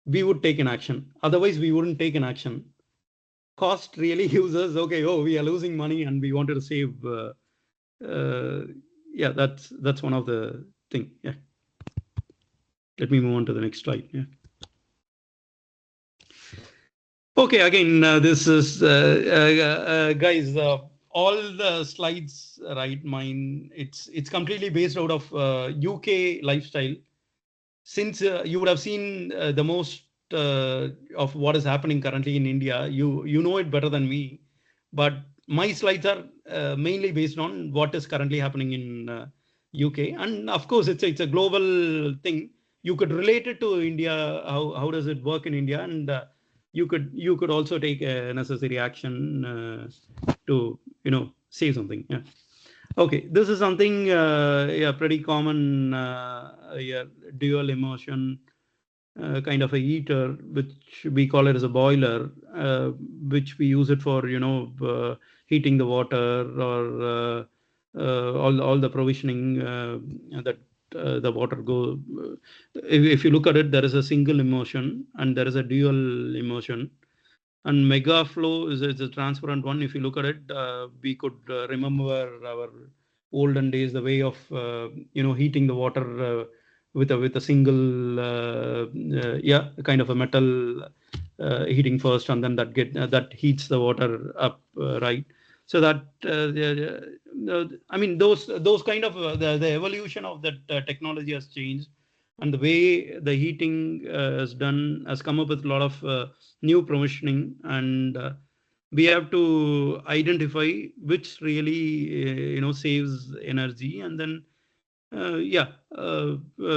we would take an action. Otherwise, we wouldn't take an action. Cost really gives us okay. Oh, we are losing money, and we wanted to save. That's one of the thing. Yeah. Let me move on to the next slide. Yeah. Okay, again, this is guys. All the slides, right? Mine. It's completely based out of UK lifestyle. Since you would have seen the most of what is happening currently in India, you know it better than me. But my slides are mainly based on what is currently happening in UK, and of course, it's a global thing. You could relate it to India. How does it work in India? And you could also take necessary action to say something. Yeah. Okay, this is something pretty common. Dual immersion kind of a heater, which we call it as a boiler, which we use it for heating the water, or all the provisioning that the water go. If you look at it, there is a single immersion and there is a dual immersion. And mega flow is a transparent one. If you look at it, we could remember our olden days, the way of heating the water with a single kind of a metal heating first, and then that heats the water up, right? So that I mean those kind of the evolution of that technology has changed, and the way the heating is done has come up with a lot of new provisioning, and we have to identify which really saves energy, and then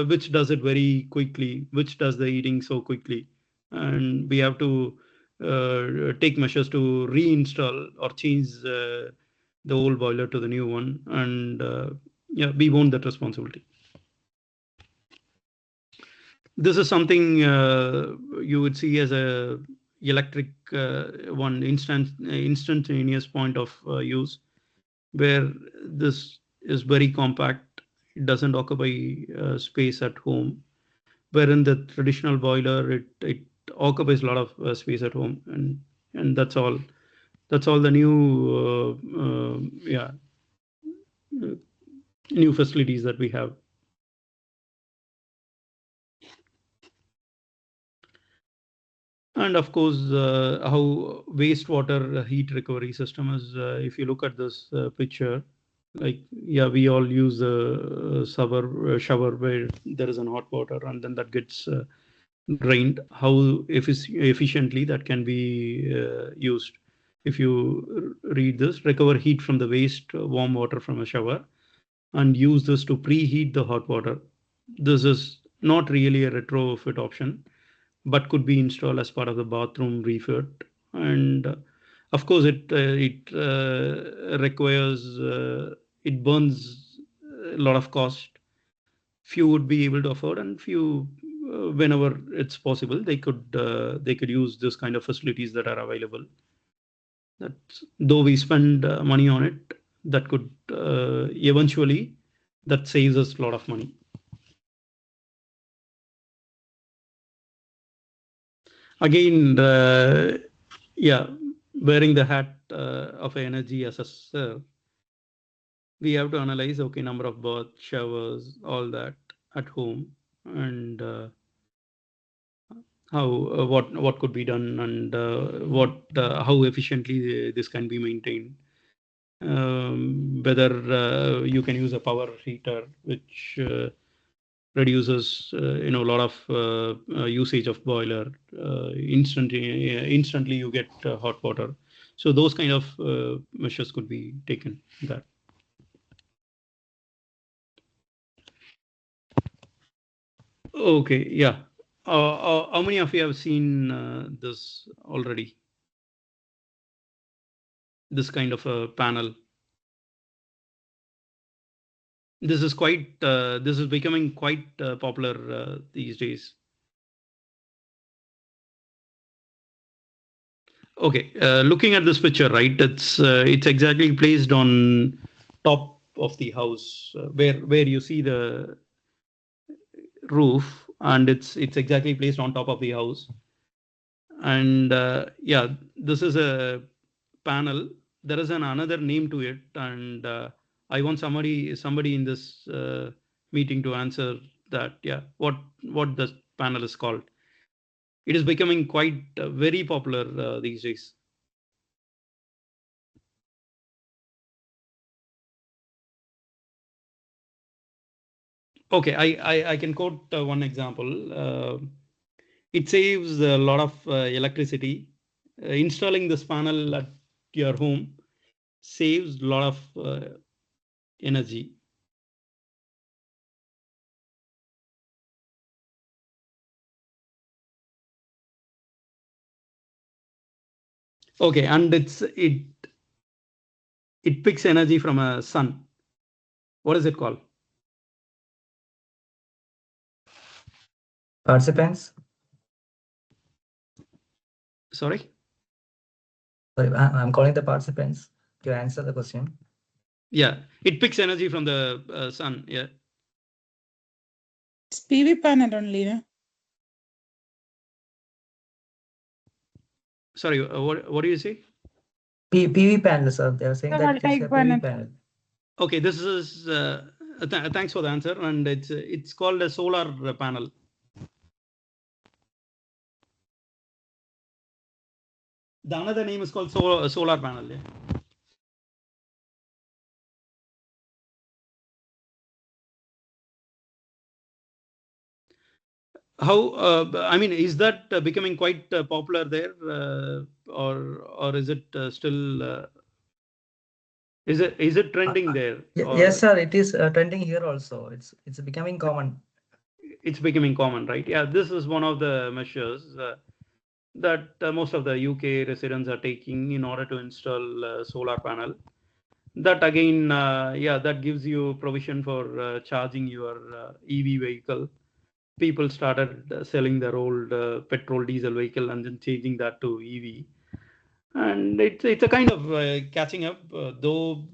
which does it very quickly, which does the heating so quickly, and we have to take measures to reinstall or change the old boiler to the new one, and we own that responsibility. This is something you would see as a electric one instantaneous point of use, where this is very compact. It doesn't occupy space at home, wherein the traditional boiler it occupies a lot of space at home, and that's all the new new facilities that we have. And of course, how wastewater heat recovery system is. If you look at this picture, like we all use a shower where there is an hot water, and then that gets drained. How efficiently that can be used. If you read this, recover heat from the waste warm water from a shower, and use this to preheat the hot water. This is not really a retrofit option, but could be installed as part of the bathroom refit. And of course, it requires, it burns a lot of cost. Few would be able to afford, and few, whenever it's possible, they could use this kind of facilities that are available. That though we spend money on it, that could eventually that saves us a lot of money. Again, wearing the hat of energy assessor, we have to analyze, okay, number of bath, showers, all that at home, and how what could be done, and how efficiently this can be maintained. Whether you can use a power heater, which reduces a lot of usage of boiler. Instantly you get hot water. So those kind of measures could be taken there. Okay, yeah. How many of you have seen this already? This kind of a panel. This is quite. This is becoming quite popular these days. Okay, looking at this picture, right? It's exactly placed on top of the house, where you see the roof, and it's exactly placed on top of the house. And this is a panel. There is another name to it, and I want somebody in this meeting to answer that. Yeah, what this panel is called. It is becoming quite very popular these days. Okay, I can quote one example. It saves a lot of electricity. Installing this panel at your home saves a lot of energy. Okay, and it picks energy from a sun. What is it called?
Participants?
Sorry?
Sorry, I'm calling the participants to answer the question.
Yeah, it picks energy from the sun. Yeah.
It's PV panel only, no?
Sorry, what do you say?
PV panel, sir. They are saying that it is a PV panel.
Okay, this is thanks for the answer, and it's called a solar panel. The another name is called solar panel. Yeah. How I mean, is that becoming quite popular there, or is it still? Is it trending there?
Yes, sir. It is trending here also. It's becoming common.
It's becoming common, right? Yeah, this is one of the measures that most of the UK residents are taking in order to install solar panel. That again, yeah, that gives you provision for charging your EV vehicle. People started selling their old petrol diesel vehicle and then changing that to EV. And it's a kind of catching up, though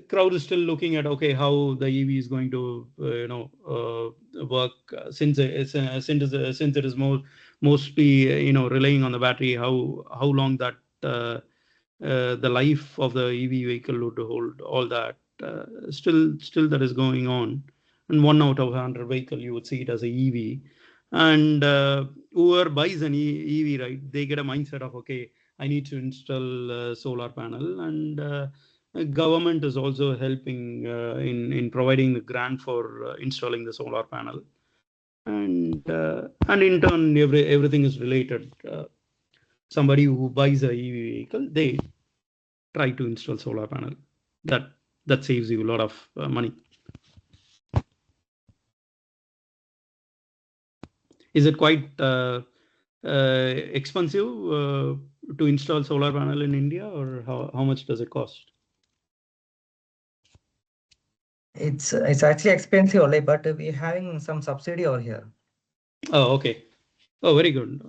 crowd is still looking at, okay, how the EV is going to work since it is mostly relying on the battery, how long that the life of the EV vehicle would hold, all that still that is going on. And 1 out of 100 vehicle you would see it as a EV. And whoever buys an EV, right, they get a mindset of, okay, I need to install solar panel, and government is also helping in providing the grant for installing the solar panel, and in turn everything is related. Somebody who buys a EV vehicle, they try to install solar panel. That saves you a lot of money. Is it quite expensive to install solar panel in India, or how much does it cost?
It's actually expensive only, but we're having some subsidy over here.
Oh, okay. Oh, very good.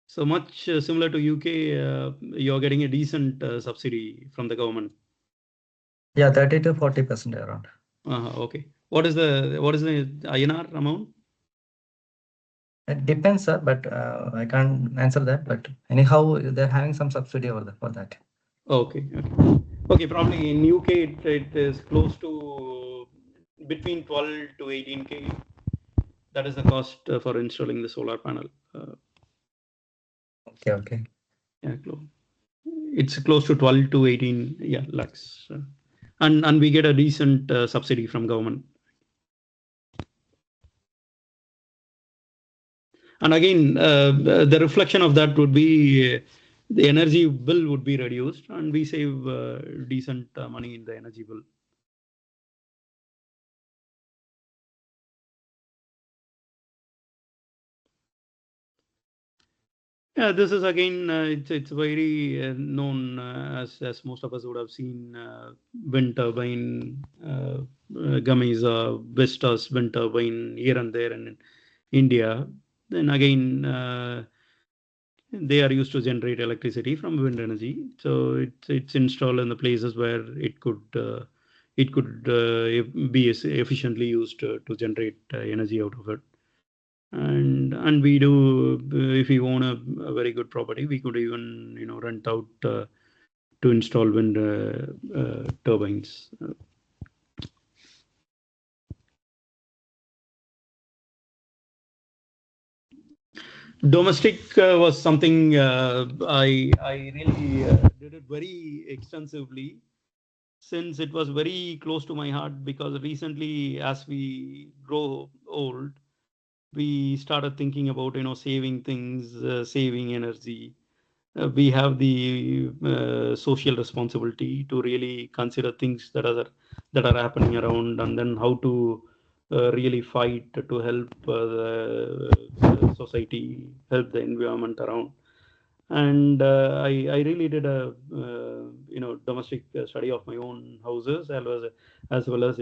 So much similar to UK, you're getting a decent subsidy from the government.
Yeah, 30 to 40% around.
Okay. What is the INR amount?
It depends, sir, but I can't answer that. But anyhow, they're having some subsidy over there for that.
Okay. Okay. Probably in UK it is close to between 12 to 18K. That is the cost for installing the solar panel.
Okay.
Yeah, it's close to 12 to 18 lakhs, and we get a decent subsidy from government. And again, the reflection of that would be the energy bill would be reduced, and we save decent money in the energy bill. Yeah, this is again, it's very known as most of us would have seen wind turbine, Gamesa, Vestas wind turbine here and there in India. Then again, they are used to generate electricity from wind energy. So it's installed in the places where it could be efficiently used to generate energy out of it. And we do, if we own a very good property, we could even rent out to install wind turbines. Domestic was something I really did it very extensively, since it was very close to my heart, because recently, as we grow old, we started thinking about saving things, saving energy. We have the social responsibility to really consider things that are happening around, and then how to really fight to help the society, help the environment around. And I really did a domestic study of my own houses, as well as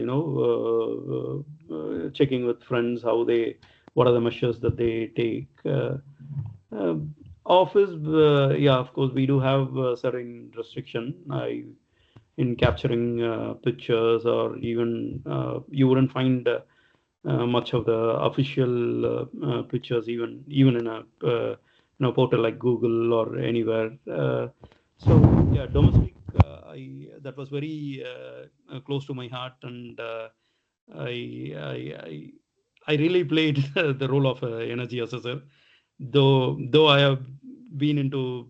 checking with friends what are the measures that they take. Office, yeah, of course, we do have certain restriction. in capturing pictures, or even you wouldn't find much of the official pictures even in a portal like Google or anywhere. So yeah, domestic, that was very close to my heart, and I, I, I, I really played the role of energy assessor, though I have been into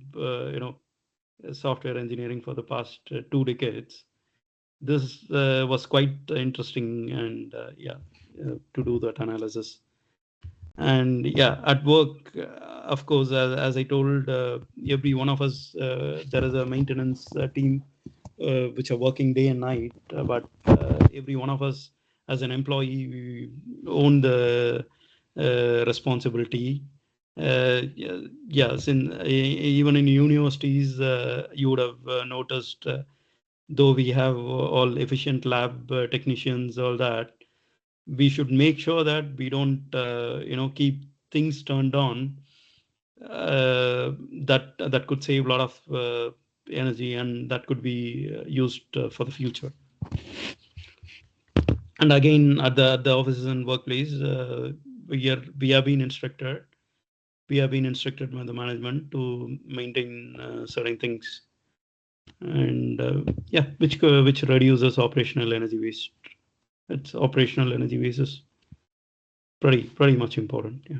software engineering for the past 2 decades. This was quite interesting, and to do that analysis. And yeah, at work, of course, as I told, every one of us, there is a maintenance team which are working day and night, but every one of us as an employee, we own the responsibility. Yes, even in universities, you would have noticed, though we have all efficient lab technicians, all that, we should make sure that we don't keep things turned on that could save a lot of energy, and that could be used for the future. And again, at the offices and workplace, we have been instructed by the management to maintain certain things, and which reduces operational energy waste. It's operational energy waste is pretty much important. Yeah.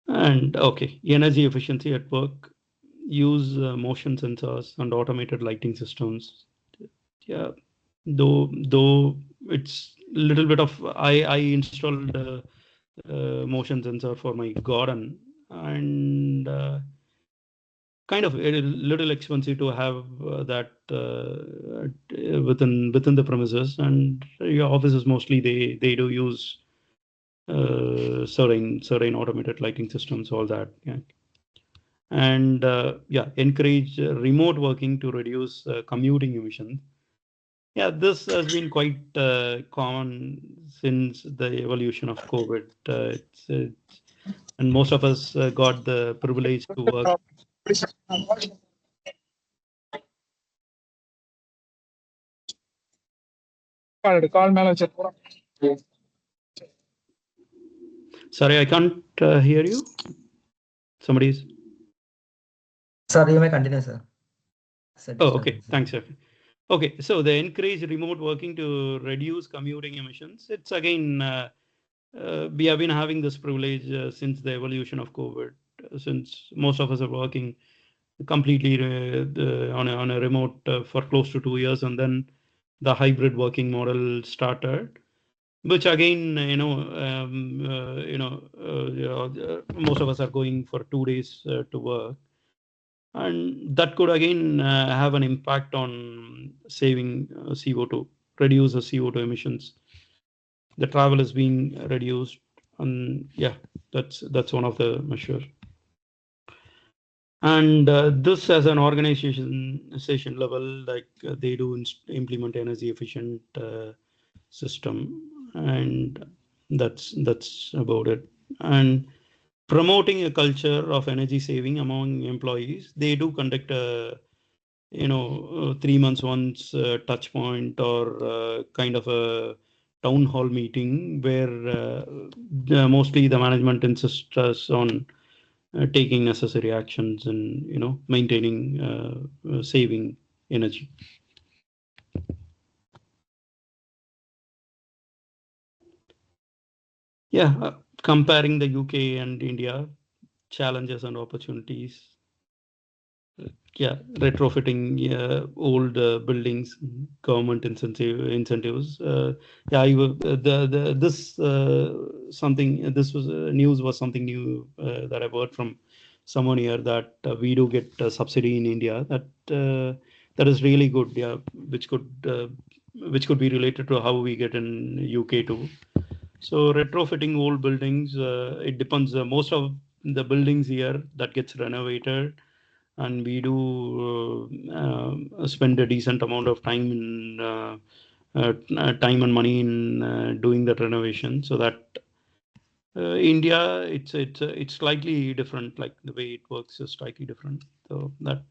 And okay, energy efficiency at work, use motion sensors and automated lighting systems. Yeah, though it's a little bit of, I installed motion sensor for my garden, and kind of a little expensive to have that within the premises, and your offices mostly they do use certain automated lighting systems, all that. Yeah. And encourage remote working to reduce commuting emissions. Yeah, this has been quite common since the evolution of COVID. And most of us got the privilege to work. Sorry, I can't hear you. Somebody's.
Sir, you may continue, sir.
Oh, okay. Thanks, sir. Okay, so the encourage remote working to reduce commuting emissions. It's again, we have been having this privilege since the evolution of COVID, since most of us are working completely on a remote for close to 2 years, and then the hybrid working model started, which again, most of us are going for 2 days to work. And that could again have an impact on saving CO2, reduce the CO2 emissions. The travel is being reduced, and yeah, that's one of the measures. And this, as an organization level, like they do implement energy efficient system, and that's about it. And promoting a culture of energy saving among employees, they do conduct a 3 months once touch point, or kind of a town hall meeting where mostly the management insists us on taking necessary actions and maintaining saving energy. Yeah, comparing the UK and India, challenges and opportunities. Yeah, retrofitting old buildings, government incentives. This was news was something new that I've heard from someone here, that we do get subsidy in India. That is really good. Yeah, which could be related to how we get in UK too. So retrofitting old buildings, it depends. Most of the buildings here that gets renovated, and we do spend a decent amount of time in time and money in doing that renovation. So that India, it's slightly different. Like the way it works is slightly different. So that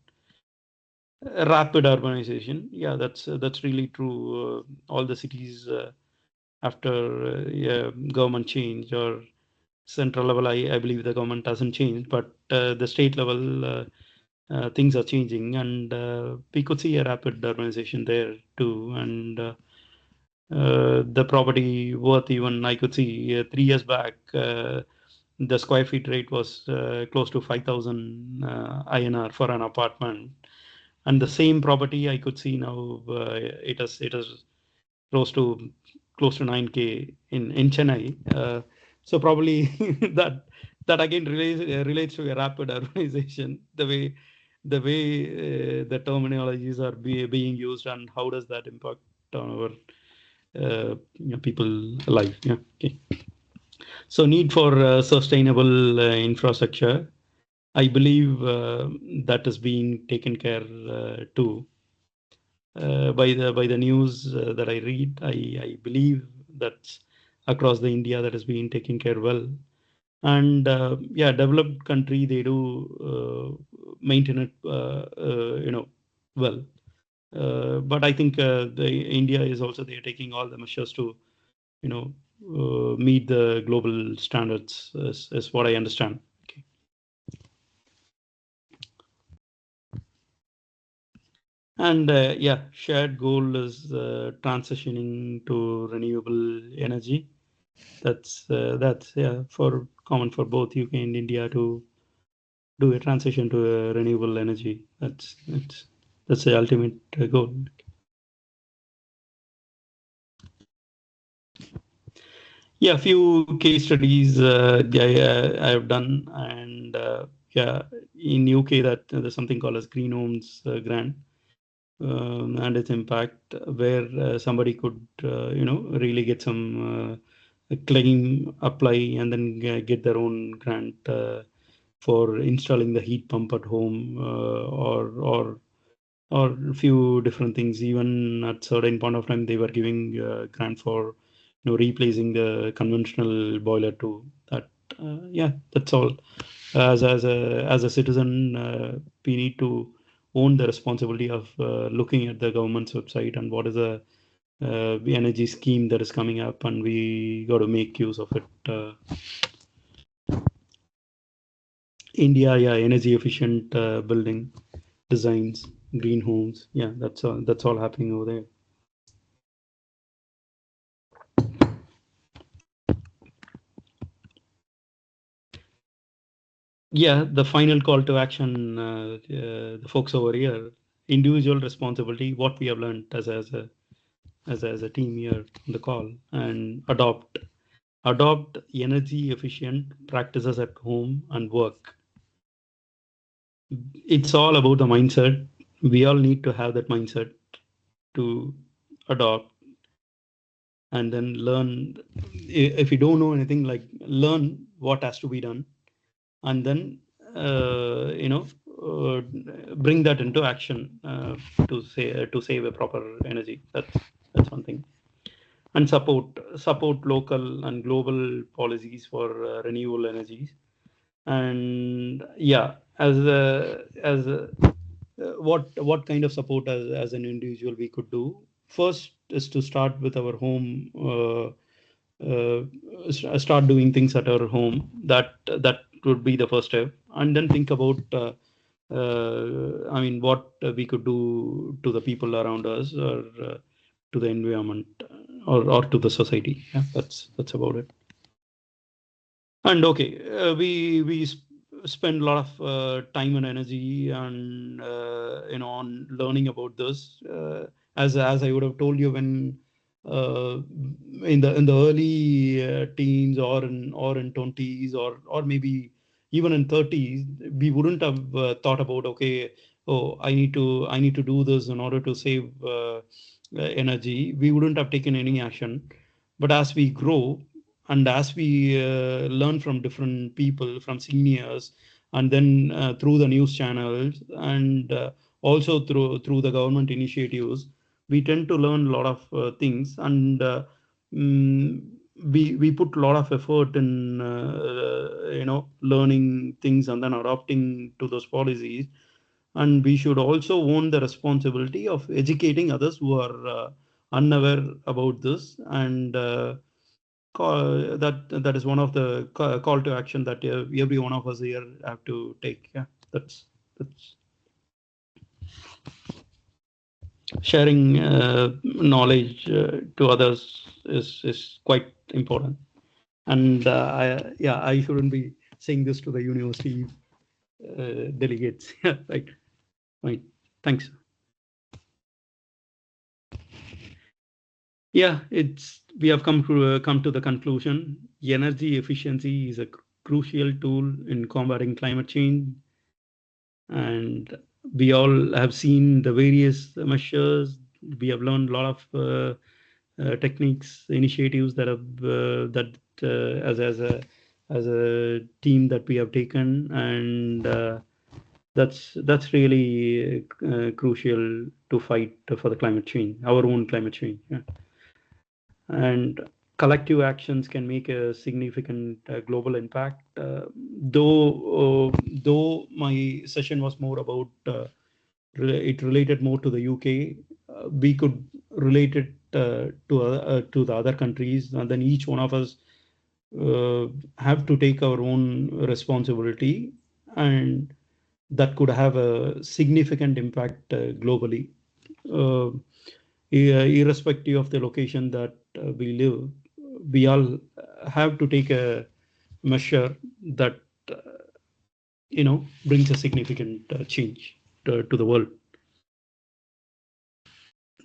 rapid urbanization. Yeah, that's really true. All the cities after government change or central level, I believe the government hasn't changed, but the state level things are changing, and we could see a rapid urbanization there too. And the property worth, even I could see 3 years back, the square feet rate was close to 5,000 INR for an apartment, and the same property I could see now it has rose to close to 9K in Chennai. So probably that again relates to a rapid urbanization. The way the terminologies are being used, and how does that impact on our people life? Yeah. Okay. So need for sustainable infrastructure. I believe that is being taken care too. By the news that I read, I believe that's across the India that is being taken care well. And yeah, developed country, they do maintain it well. But I think the India is also, they are taking all the measures to meet the global standards, is what I understand. Okay. And yeah, shared goal is transitioning to renewable energy. That's yeah, for common for both UK and India to do a transition to a renewable energy. That's the ultimate goal. Yeah, a few case studies I have done, and yeah, in UK that there's something called as Green Homes grant, and its impact, where somebody could really get some claim, apply, and then get their own grant for installing the heat pump at home, or a few different things. Even at certain point of time, they were giving grant for replacing the conventional boiler too. That yeah, that's all. As a citizen, we need to own the responsibility of looking at the government's website and what is the energy scheme that is coming up, and we got to make use of it. India, yeah, energy efficient building designs, green homes. Yeah, that's all happening over there. Yeah, the final call to action, the folks over here, individual responsibility, what we have learned as a team here on the call, and adopt energy efficient practices at home and work. It's all about the mindset. We all need to have that mindset to adopt, and then learn. If you don't know anything, like, learn what has to be done, and then bring that into action to save a proper energy. That's one thing. And support local and global policies for renewable energies. And yeah, what kind of support as an individual we could do. First is to start with our home. Start doing things at our home. That would be the first step, and then think about what we could do to the people around us, or to the environment, or to the society. Yeah, that's about it. And okay, we spend a lot of time and energy and on learning about this. As I would have told you, when in the early teens, or in 20s, or maybe even in 30s, we wouldn't have thought about, okay, oh, I need to do this in order to save energy. We wouldn't have taken any action. But as we grow, and as we learn from different people, from seniors, and then through the news channels, and also through the government initiatives, we tend to learn a lot of things, and we put a lot of effort in learning things and then adopting to those policies. and we should also own the responsibility of educating others who are unaware about this. And that is one of the call to action that every one of us here have to take. Yeah, that's sharing knowledge to others is quite important. And I shouldn't be saying this to the university delegates. Yeah, right. Thanks. Yeah, we have come to the conclusion. Energy efficiency is a crucial tool in combating climate change, and we all have seen the various measures. We have learned a lot of techniques, initiatives that have as a team that we have taken, and that's really crucial to fight for the climate change, our own climate change. Yeah. And collective actions can make a significant global impact. Though my session was more about it related more to the UK, we could relate it to the other countries, and then each one of us have to take our own responsibility, and that could have a significant impact globally. Uh, Irrespective of the location that we live, we all have to take a measure that brings a significant change to the world.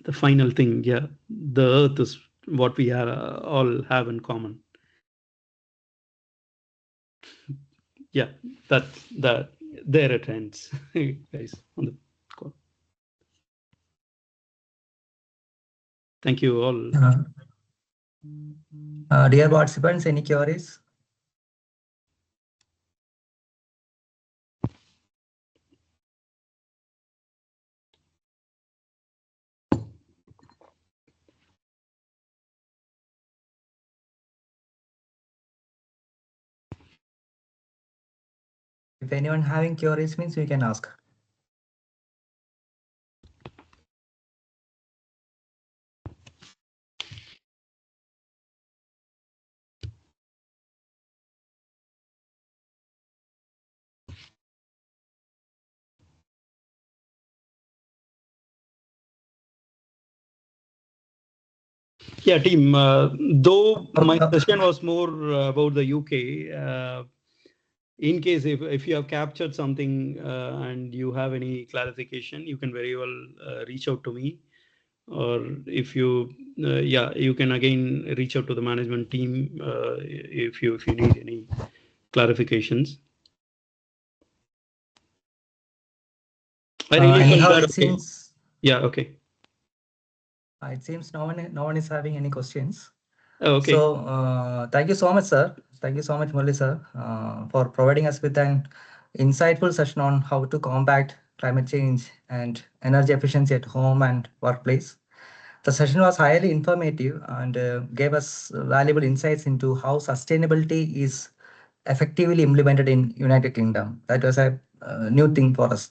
The final thing, yeah, the earth is what we all have in common. Yeah, there it ends. Guys, on the call. Thank you all.
Dear participants, any queries? If anyone having queries means we can ask.
Yeah, team. Though my session was more about the UK, in case if you have captured something and you have any clarification, you can very well reach out to me, or if you you can again reach out to the management team if you need any clarifications. I really
anyhow,
felt that.
it seems.
Yeah. Okay.
It seems no one is having any questions.
Oh, okay.
So thank you so much, sir. Thank you so much, Murli sir, for providing us with an insightful session on how to combat climate change and energy efficiency at home and workplace. The session was highly informative and gave us valuable insights into how sustainability is effectively implemented in United Kingdom. That was a new thing for us.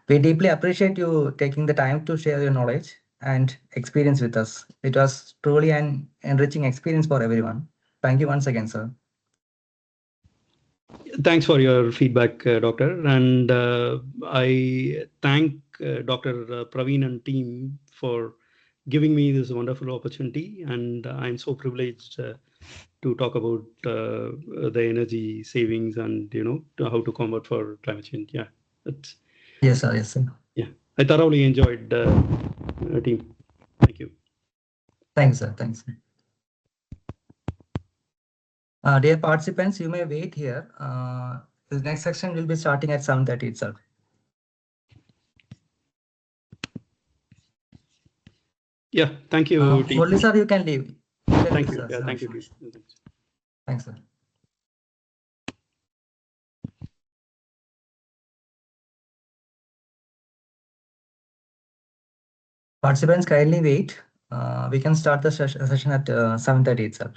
We deeply appreciate you taking the time to share your knowledge and experience with us. It was truly an enriching experience for everyone. Thank you once again, sir.
Thanks for your feedback, Doctor. And I thank Dr. Praveen and team for giving me this wonderful opportunity. And I'm so privileged to talk about the energy savings and, how to combat for climate change. Yeah.
Yes, sir. Yes, sir.
Yeah. I thoroughly enjoyed team. Thank you.
Thanks, sir. Thanks. Dear participants, you may wait here. The next section will be starting at 7:30 itself.
Yeah, thank you.
Murli sir, you can leave.
Thank you.
Sir.
Yeah, thank you.
Thanks, sir. Participants, kindly wait. We can start the session at 7:30 itself.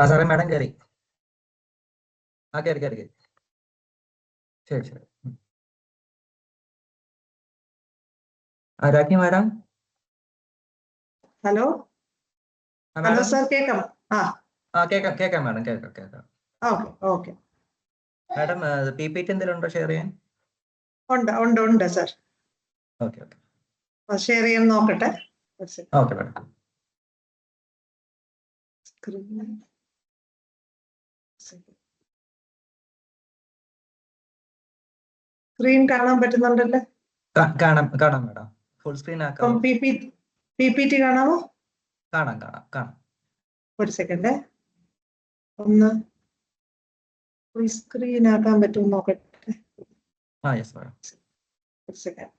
സാറേ madam കയറി. കയറി. ശരി. Rakhi madam.
Hello hello sir കേൾക്കാം?
കേൾക്കാം madam, കേൾക്കാം.
Okay
madam PPT എന്തെങ്കിലും ഉണ്ടോ share ചെയ്യാൻ?
ഉണ്ട് സാർ.
ഓക്കെ
ഷെയർ ചെയ്യാൻ നോക്കട്ടെ.
Okay madam.
സ്ക്രീൻ കാണാൻ പറ്റുന്നുണ്ടല്ലേ?
കാണാം മാഡം. ഫുൾ സ്ക്രീൻ ആക്കാം.
PPT കാണാമോ?
കാണാം.
ഒരു സെക്കൻഡ്, ഒന്ന് ഫുൾ സ്ക്രീൻ ആക്കാൻ പറ്റുമോ നോക്കട്ടെ.
Yes madam.
ഒരു സെക്കൻഡ്.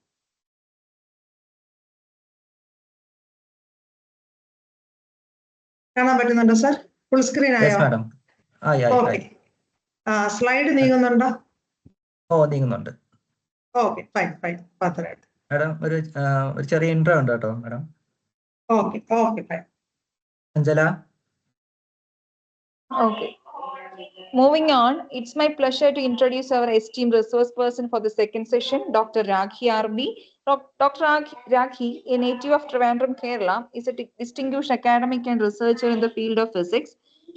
കാണാൻ പറ്റുന്നുണ്ടോ സാർ? ഫുൾ സ്ക്രീൻ ആയോ?
മാഡം.
ഓക്കെ. സ്ലൈഡ് നീങ്ങുന്നുണ്ടോ?
നീങ്ങുന്നുണ്ട്.
Okay, fine.
മാഡം ഒരു ചെറിയ ഇൻട്രോ ഉണ്ട് കേട്ടോ madam.
Okay, fine.
Anjala.
Okay. Moving on, it's my pleasure to introduce our esteemed resource person for the second session, Dr. Rakhi RB. Dr. Rakhi, a native of Trivandrum, Kerala, is a distinguished academic and researcher in the field of physics.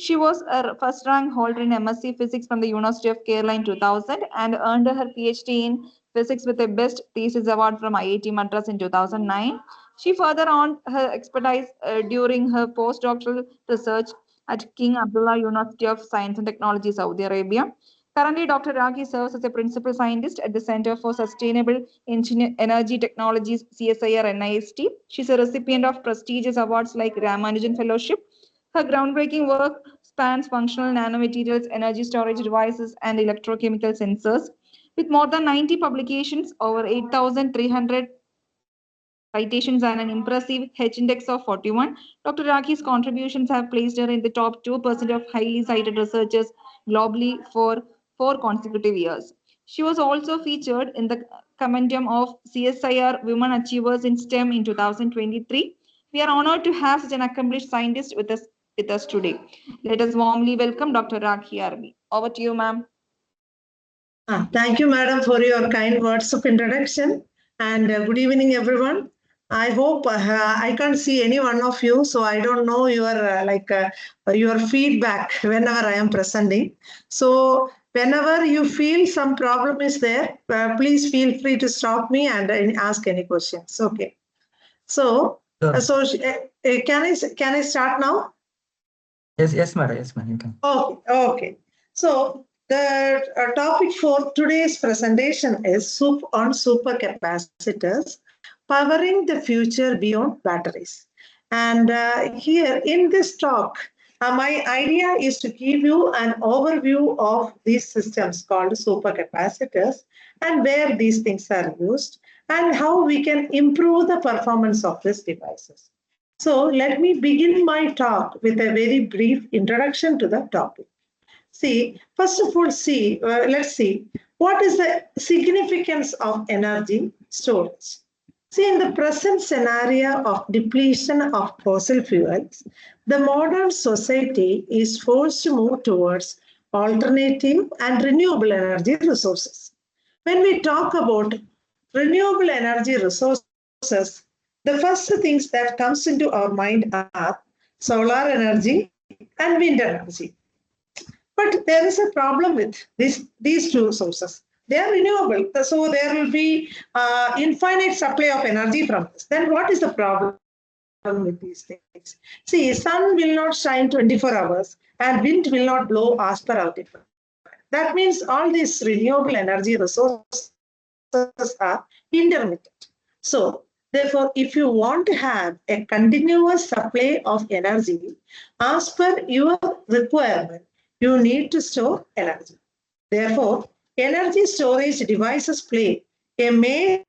She was a first rank holder in MSc Physics from the University of Kerala in 2000 and earned her PhD in Physics with a Best Thesis Award from IIT Madras in 2009. She further on her expertise during her postdoctoral research at King Abdullah University of Science and Technology, Saudi Arabia. Currently, Dr. Rakhi serves as a principal scientist at the Center for Sustainable Energy Technologies, CSIR NIST. She's a recipient of prestigious awards like Ramanujan Fellowship. Her groundbreaking work spans functional nanomaterials, energy storage devices, and electrochemical sensors. With more than 90 publications, over 8,300 citations, and an impressive H-index of 41, Dr. Rakhi's contributions have placed her in the top 2% of highly cited researchers globally for 4 consecutive years. She was also featured in the compendium of CSIR Women Achievers in STEM in 2023. We are honored to have such an accomplished scientist with us today. Let us warmly welcome Dr. Rakhi RB. Over to you, ma'am.
Thank you, madam, for your kind words of introduction, and good evening, everyone. I hope I can't see any one of you, so I don't know your feedback whenever I am presenting. So whenever you feel some problem is there, please feel free to stop me and ask any questions. Okay. So can I start now?
Yes, madam. You can.
Okay. So the topic for today's presentation is on supercapacitors, powering the future beyond batteries. And here in this talk, my idea is to give you an overview of these systems called supercapacitors and where these things are used and how we can improve the performance of these devices. So let me begin my talk with a very brief introduction to the topic. First of all, let's see what is the significance of energy storage. In the present scenario of depletion of fossil fuels, the modern society is forced to move towards alternative and renewable energy resources. When we talk about renewable energy resources, the first things that comes into our mind are solar energy and wind energy. But there is a problem with these two sources. They are renewable, so there will be infinite supply of energy from this. Then what is the problem with these things? Sun will not shine 24 hours and wind will not blow as per our different. That means all these renewable energy resources are intermittent. So therefore, if you want to have a continuous supply of energy as per your requirement, you need to store energy. Therefore, energy storage devices play a major.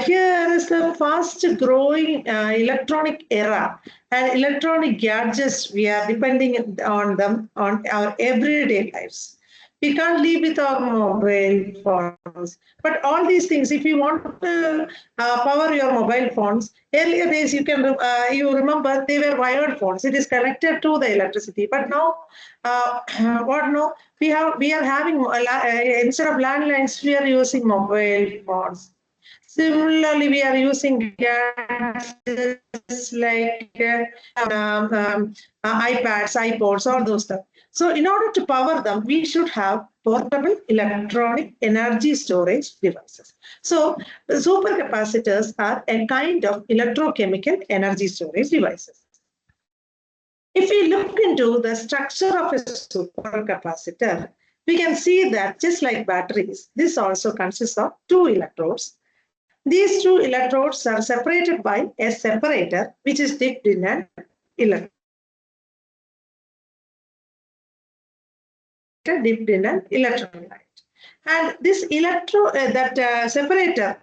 Here is the fast growing electronic era and electronic gadgets. We are depending on them on our everyday lives. We can't live with our mobile phones. But all these things, if you want to power your mobile phones, earlier days you remember they were wired phones. It is connected to the electricity. But now, what now? We are having instead of landlines, we are using mobile phones. Similarly, we are using gadgets like iPads, iPods, all those stuff. So in order to power them, we should have portable electronic energy storage devices. So supercapacitors are a kind of electrochemical energy storage devices. If we look into the structure of a supercapacitor, we can see that just like batteries, this also consists of two electrodes. These two electrodes are separated by a separator which is dipped in an electrolyte. And this separator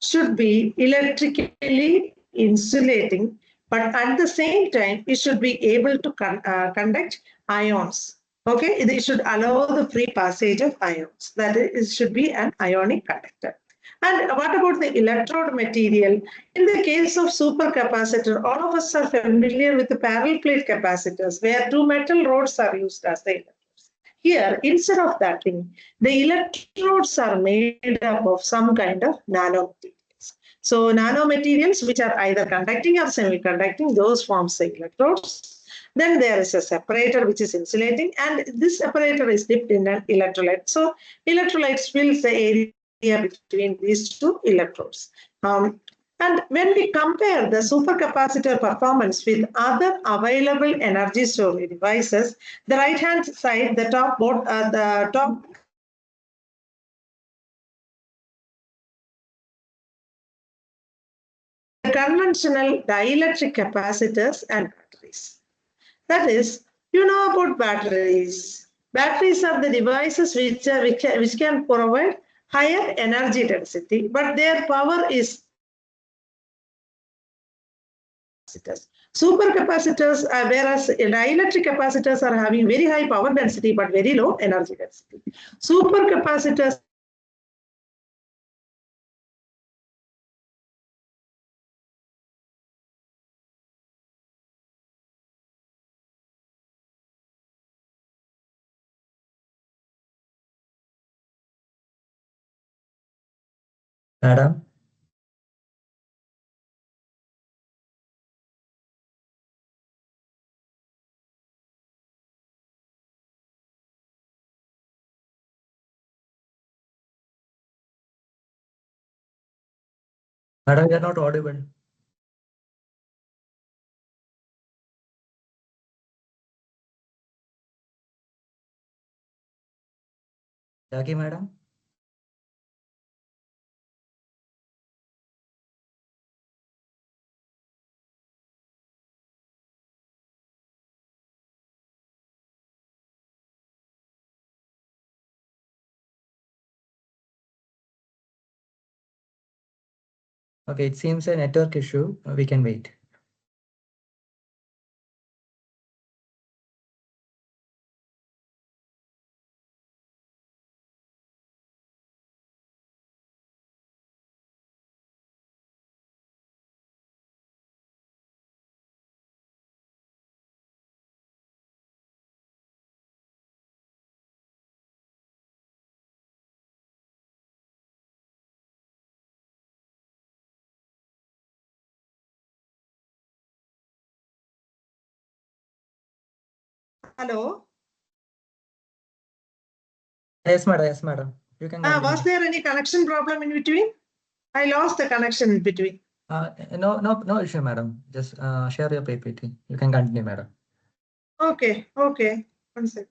should be electrically insulating, but at the same time, it should be able to conduct ions. Okay, it should allow the free passage of ions. That is, it should be an ionic conductor. And what about the electrode material? In the case of supercapacitor, all of us are familiar with the parallel plate capacitors, where two metal rods are used as the electrodes. Here, instead of that thing, the electrodes are made up of some kind of nanomaterials. So nanomaterials which are either conducting or semiconducting, those forms the electrodes. Then there is a separator which is insulating, and this separator is dipped in an electrolyte. So electrolytes fills the area between these two electrodes. And when we compare the supercapacitor performance with other available energy storage devices, the right-hand side, the top conventional dielectric capacitors and batteries. That is, you know about batteries. Batteries are the devices which can provide higher energy density, but their power is supercapacitors, whereas dielectric capacitors are having very high power density but very low energy density. Supercapacitors
Madam, madam, you are not audible. Jackie, madam. Okay, it seems a network issue. We can wait.
Hello.
Yes, madam. Yes, madam. You can continue.
Was there any connection problem in between? I lost the connection in between.
No issue, madam. Just share your PPT. You can continue, madam.
Okay. One second.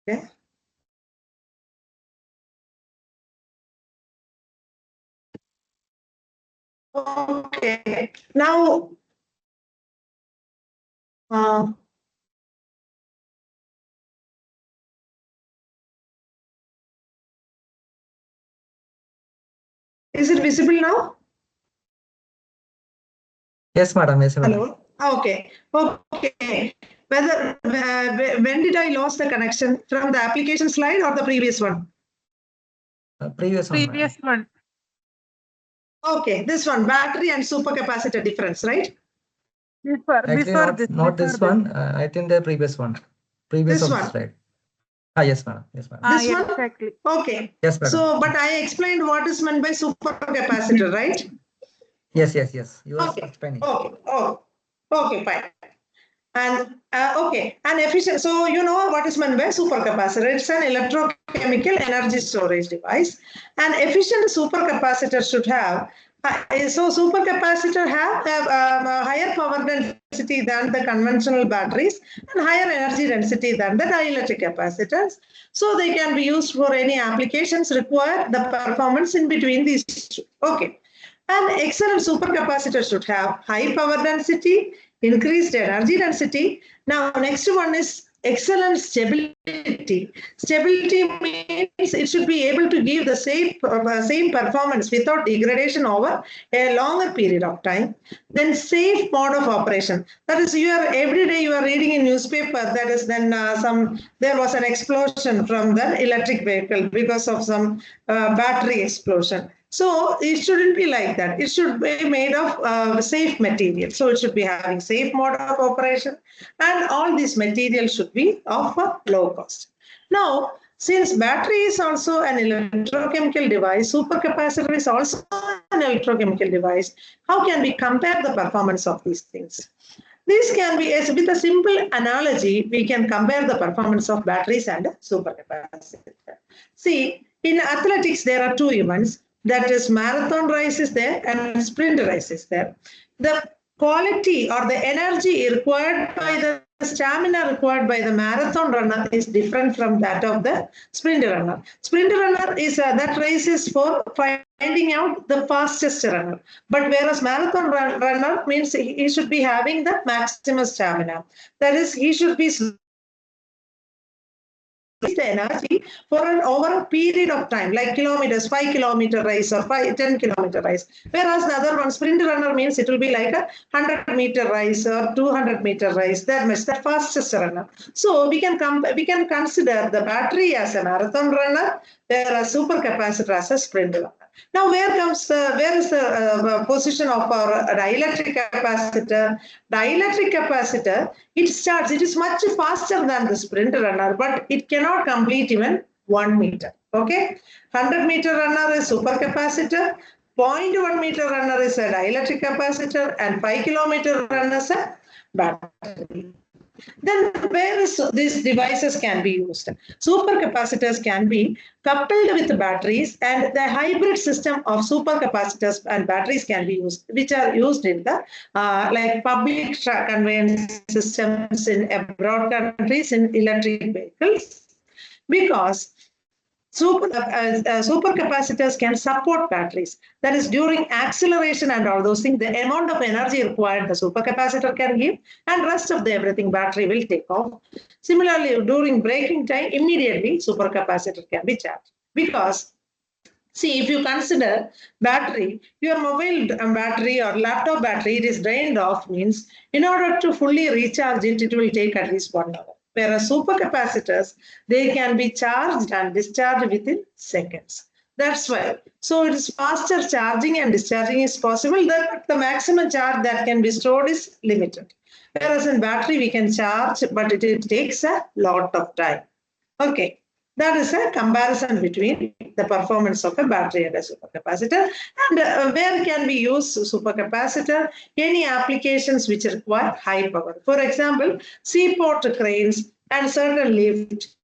Okay. Okay. Now, is it visible now?
Yes, madam. Yes, madam.
Hello. Okay. Okay. Whether when did I lose the connection, from the application slide or the previous one?
Previous one.
Previous one.
Okay, this one, battery and supercapacitor difference, right?
Actually, not this one. I think the previous one. Previous
This
of
one.
slide. Yes, madam. Yes, madam.
This one?
Exactly.
Okay.
Yes, madam.
So, but I explained what is meant by supercapacitor, right?
Yes, yes, yes. You are
Okay.
explaining.
Okay. Oh, okay, fine. And okay, and efficient. So you know what is meant by supercapacitor? It's an electrochemical energy storage device. An efficient supercapacitor should have. So supercapacitor have a higher power density than the conventional batteries and higher energy density than the dielectric capacitors. So they can be used for any applications require the performance in between these two. Okay. An excellent supercapacitor should have high power density, increased energy density. Now, next one is excellent stability. Stability means it should be able to give the same performance without degradation over a longer period of time. Then safe mode of operation. That is, every day you are reading in newspaper. That is, then there was an explosion from the electric vehicle because of some battery explosion. So it shouldn't be like that. It should be made of safe material. So it should be having safe mode of operation, and all these materials should be of low cost. Now, since battery is also an electrochemical device, supercapacitor is also an electrochemical device, how can we compare the performance of these things? This can be, with a simple analogy, we can compare the performance of batteries and supercapacitor. See, in athletics, there are two events. That is, marathon race is there and sprint race is there. The quality or the energy required by the stamina required by the marathon runner is different from that of the sprint runner. Sprint runner is that race is for finding out the fastest runner. But whereas marathon runner means he should be having the maximum stamina. That is, he should be the energy for over a period of time, like kilometers, 5-kilometer race or 10-kilometer race. Whereas the other one, sprint runner, means it will be like a 100-meter race or 200-meter race. That means the fastest runner. So we can consider the battery as a marathon runner, whereas supercapacitor as a sprint runner. Now, where is the position of our dielectric capacitor? Dielectric capacitor, it is much faster than the sprint runner, but it cannot complete even 1 meter. Okay, 100-meter runner is supercapacitor, 0.1 meter runner is a dielectric capacitor, and 5-kilometer runner is a battery. Then where is these devices can be used? Supercapacitors can be coupled with batteries, and the hybrid system of supercapacitors and batteries can be used, which are used in the like public conveyance systems in abroad countries in electric vehicles, because supercapacitors can support batteries. That is, during acceleration and all those things, the amount of energy required the supercapacitor can give, and rest of the everything battery will take off. Similarly, during braking time, immediately supercapacitor can be charged. Because, see, if you consider battery, your mobile battery or laptop battery, it is drained off, means in order to fully recharge it, it will take at least 1 hour. Whereas supercapacitors, they can be charged and discharged within seconds. That's why. So it is faster charging and discharging is possible. The maximum charge that can be stored is limited. Whereas in battery, we can charge, but it takes a lot of time. Okay. That is a comparison between the performance of a battery and a supercapacitor. And where can we use supercapacitor? Any applications which require high power. For example, seaport cranes and certain lift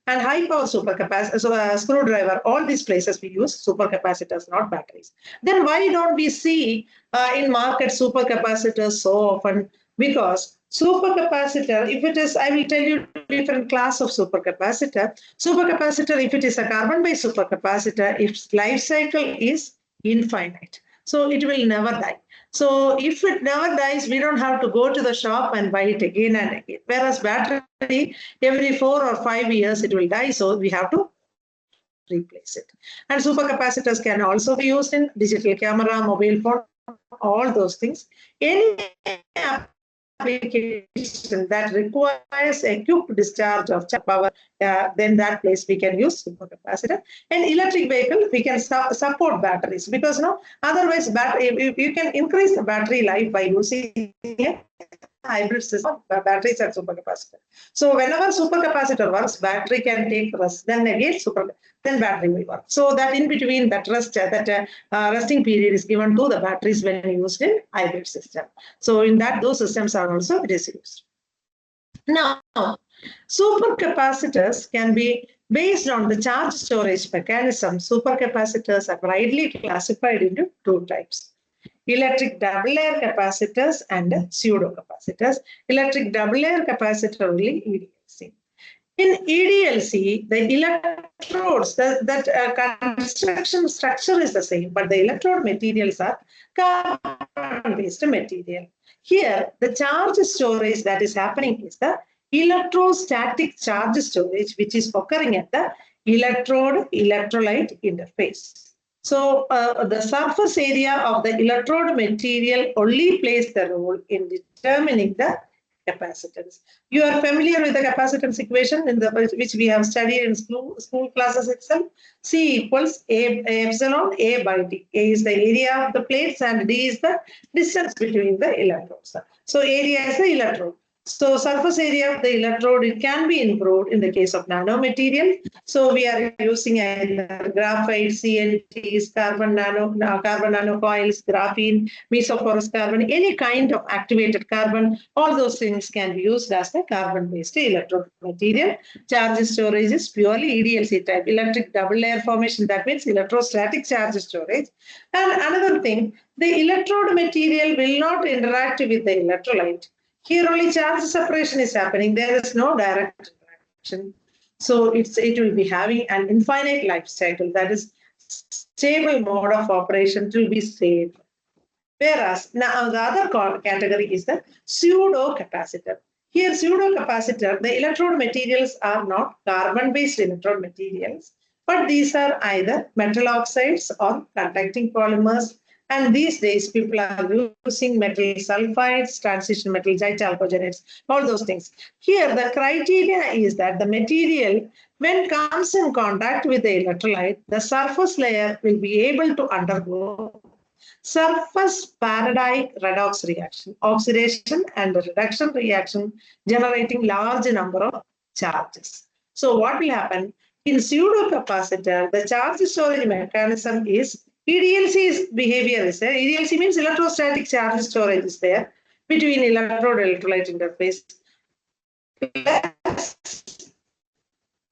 and high power supercapacitor, so screwdriver, all these places we use supercapacitors, not batteries. Then why don't we see in market supercapacitors so often? Because supercapacitor, if it is, I will tell you different class of supercapacitor. Supercapacitor, if it is a carbon-based supercapacitor, its life cycle is infinite. So it will never die. So if it never dies, we don't have to go to the shop and buy it again and again. Whereas battery, every 4 or 5 years, it will die. So we have to replace it. And supercapacitors can also be used in digital camera, mobile phone, all those things. Any application that requires a quick discharge of power, then that place we can use supercapacitor. And electric vehicle, we can support batteries, because otherwise you can increase the battery life by using hybrid system, batteries and supercapacitor. So whenever supercapacitor works, battery can take rest. Then again then battery will work. So that in between that resting period is given to the batteries when used in hybrid system. So in that those systems are also used. Now, supercapacitors can be based on the charge storage mechanism. Supercapacitors are widely classified into two types: electric double layer capacitors and pseudo capacitors. Electric double layer capacitor only EDLC. In EDLC, the electrodes, that construction structure is the same, but the electrode materials are carbon-based material. Here, the charge storage that is happening is the electrostatic charge storage, which is occurring at the electrode-electrolyte interface. So the surface area of the electrode material only plays the role in determining the capacitance. You are familiar with the capacitance equation which we have studied in school classes itself. C equals epsilon A by D. A is the area of the plates and D is the distance between the electrodes. So area is the electrode. So surface area of the electrode, it can be improved in the case of nanomaterial. So we are using graphite, CNTs, carbon nanocoils, graphene, mesoporous carbon, any kind of activated carbon. All those things can be used as the carbon-based electrode material. Charge storage is purely EDLC type, electric double layer formation. That means electrostatic charge storage. And another thing, the electrode material will not interact with the electrolyte. Here only charge separation is happening. There is no direct interaction. So it will be having an infinite life cycle. That is stable mode of operation will be safe. Whereas now the other category is the pseudo capacitor. Here pseudo capacitor, the electrode materials are not carbon-based electrode materials, but these are either metal oxides or conducting polymers. And these days, people are using metal sulfides, transition metal ditalcogenates, all those things. Here, the criteria is that the material, when comes in contact with the electrolyte, the surface layer will be able to undergo surface periodic redox reaction, oxidation and reduction reaction, generating large number of charges. So what will happen? In pseudocapacitor, the charge storage mechanism is EDLC's behavior is there. EDLC means electrostatic charge storage is there between electrode electrolyte interface.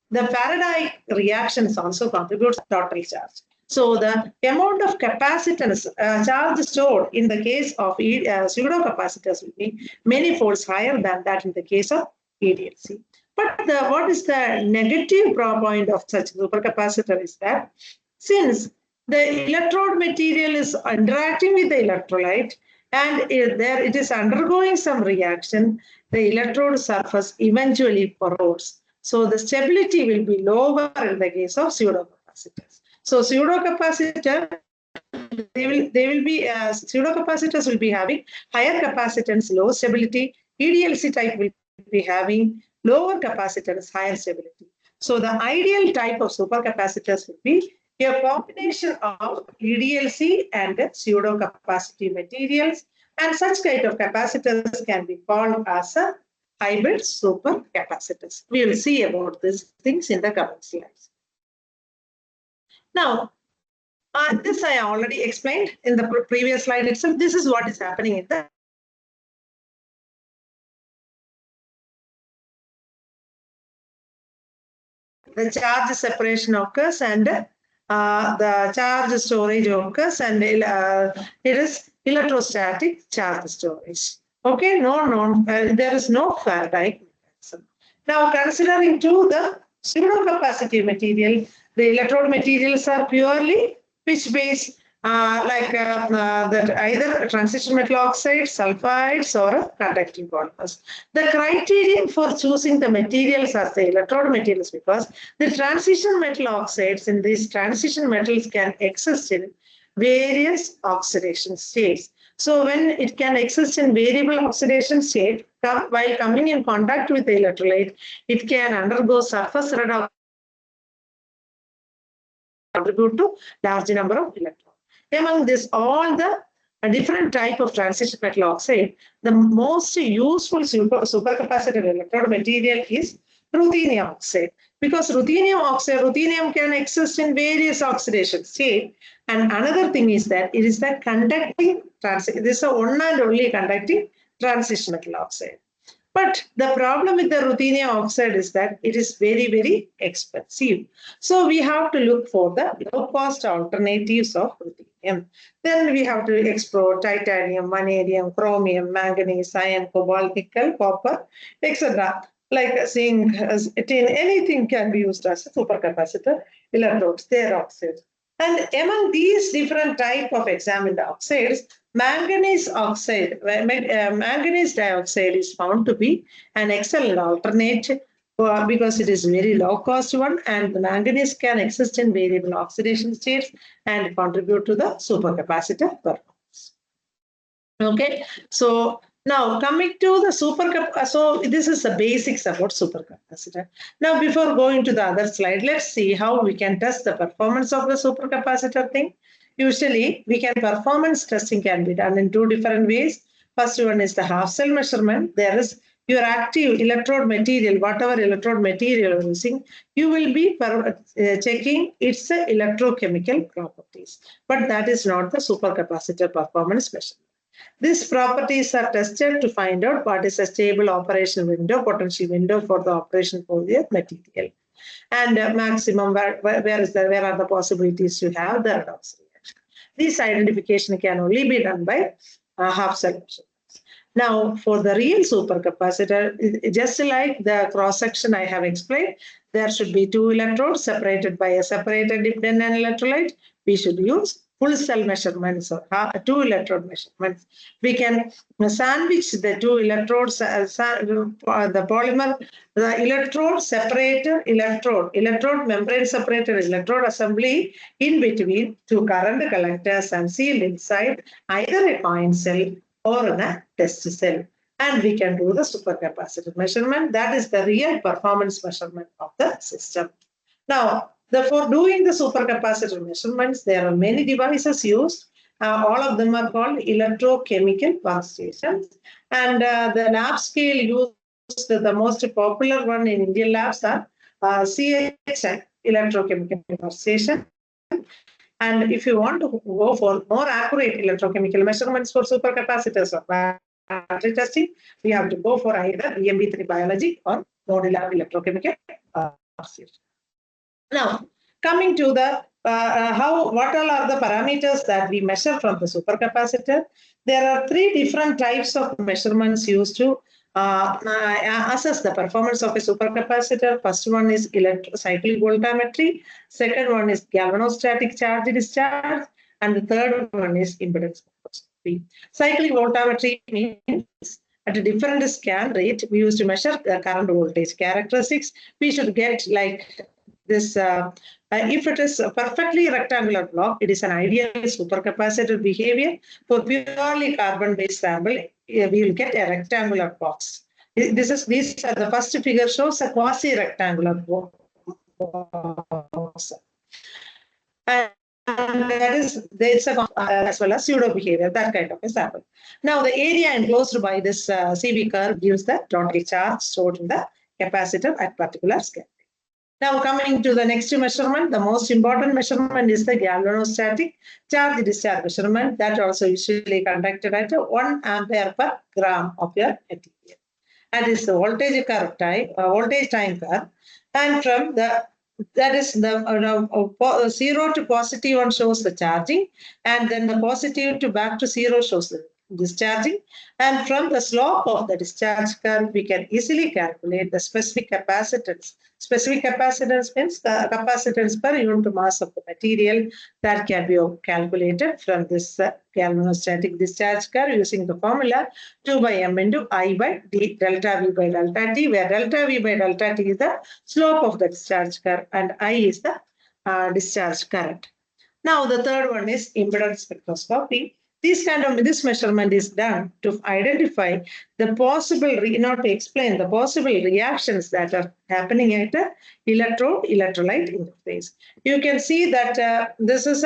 The periodic reactions also contribute to total charge. So the amount of capacitance charge stored in the case of pseudocapacitors will be many folds higher than that in the case of EDLC. But what is the negative point of such supercapacitor is that since the electrode material is interacting with the electrolyte and it is undergoing some reaction, the electrode surface eventually corrodes. So the stability will be lower in the case of pseudocapacitors. So pseudocapacitor, pseudocapacitors will be having higher capacitance, low stability. EDLC type will be having lower capacitance, higher stability. So the ideal type of supercapacitors will be a combination of EDLC and pseudocapacitive materials, and such kind of capacitors can be called as a hybrid supercapacitors. We will see about these things in the coming slides. Now, this I already explained in the previous slide itself. This is what is happening in the charge separation occurs and the charge storage occurs, and it is electrostatic charge storage. Okay, there is no Faraday mechanism. Now, considering the pseudocapacitive material, the electrode materials are purely pitch-based, that either transition metal oxides, sulfides, or conducting polymers. The criterion for choosing the materials as the electrode materials, because the transition metal oxides in these transition metals can exist in various oxidation states. So when it can exist in variable oxidation state, while coming in contact with the electrolyte, it can undergo surface redox, contribute to large number of electrons. Among this, all the different type of transition metal oxide, the most useful supercapacitor electrode material is ruthenium oxide, because ruthenium can exist in various oxidation state. And another thing is that it is the conducting transition. This is the one and only conducting transition metal oxide. But the problem with the ruthenium oxide is that it is very, very expensive. So we have to look for the low-cost alternatives of ruthenium. Then we have to explore titanium, vanadium, chromium, manganese, iron, cobalt, nickel, copper, etc. Like zinc, tin, anything can be used as a supercapacitor electrodes, their oxides. And among these different type of examined oxides, manganese dioxide is found to be an excellent alternate because it is very low cost one, and the manganese can exist in variable oxidation states and contribute to the supercapacitor performance. Okay, so now coming to the supercapacitor, so this is the basics about supercapacitor. Now before going to the other slide, let's see how we can test the performance of the supercapacitor thing. Usually, performance testing can be done in two different ways. First one is the half cell measurement. There is your active electrode material, whatever electrode material you're using, you will be checking its electrochemical properties. But that is not the supercapacitor performance measurement. These properties are tested to find out what is a stable operation window, potential window for the operation for the material. And maximum, where are the possibilities to have the redox reaction. This identification can only be done by half cell measurements. Now, for the real supercapacitor, just like the cross section I have explained, there should be two electrodes separated by a separated dependent electrolyte. We should use full cell measurements or two electrode measurements. We can sandwich the two electrodes, the polymer, the electrode separator electrode membrane separator electrode assembly in between two current collectors and sealed inside either a coin cell or in a test cell. And we can do the supercapacitor measurement. That is the real performance measurement of the system. Now, for doing the supercapacitor measurements, there are many devices used. All of them are called electrochemical workstations. And the lab scale used, the most popular one in Indian labs are CHI, electrochemical workstation. And if you want to go for more accurate electrochemical measurements for supercapacitors or battery testing, we have to go for either EMB3 biology or modular electrochemical workstation. Now, coming to the what all are the parameters that we measure from the supercapacitor? There are three different types of measurements used to assess the performance of a supercapacitor. First one is cyclic voltammetry. Second one is galvanostatic charge discharge. And the third one is impedance spectroscopy. Cyclic voltammetry means at a different scan rate, we used to measure the current voltage characteristics. We should get like this, if it is a perfectly rectangular block, it is an ideal supercapacitor behavior. For purely carbon-based sample, we will get a rectangular box. These are the first figure shows a quasi-rectangular box. And that is, there's as well as pseudo behavior, that kind of a sample. Now, the area enclosed by this CV curve gives the total charge stored in the capacitor at particular scale. Now, coming to the next measurement, the most important measurement is the galvanostatic charge discharge measurement. That also usually conducted at 1 ampere per gram of your material. That is the voltage curve type, voltage time curve. And from that is the 0 to positive one shows the charging, and then the positive to back to 0 shows the discharging. And from the slope of the discharge curve, we can easily calculate the specific capacitance. Specific capacitance means the capacitance per unit mass of the material that can be calculated from this galvanostatic discharge curve using the formula 2 by m into I by d delta V by delta t, where delta V by delta t is the slope of the discharge curve and I is the discharge current. Now, the third one is impedance spectroscopy. This measurement is done to identify the possible, to explain the possible reactions that are happening at the electrode-electrolyte interface. You can see that this is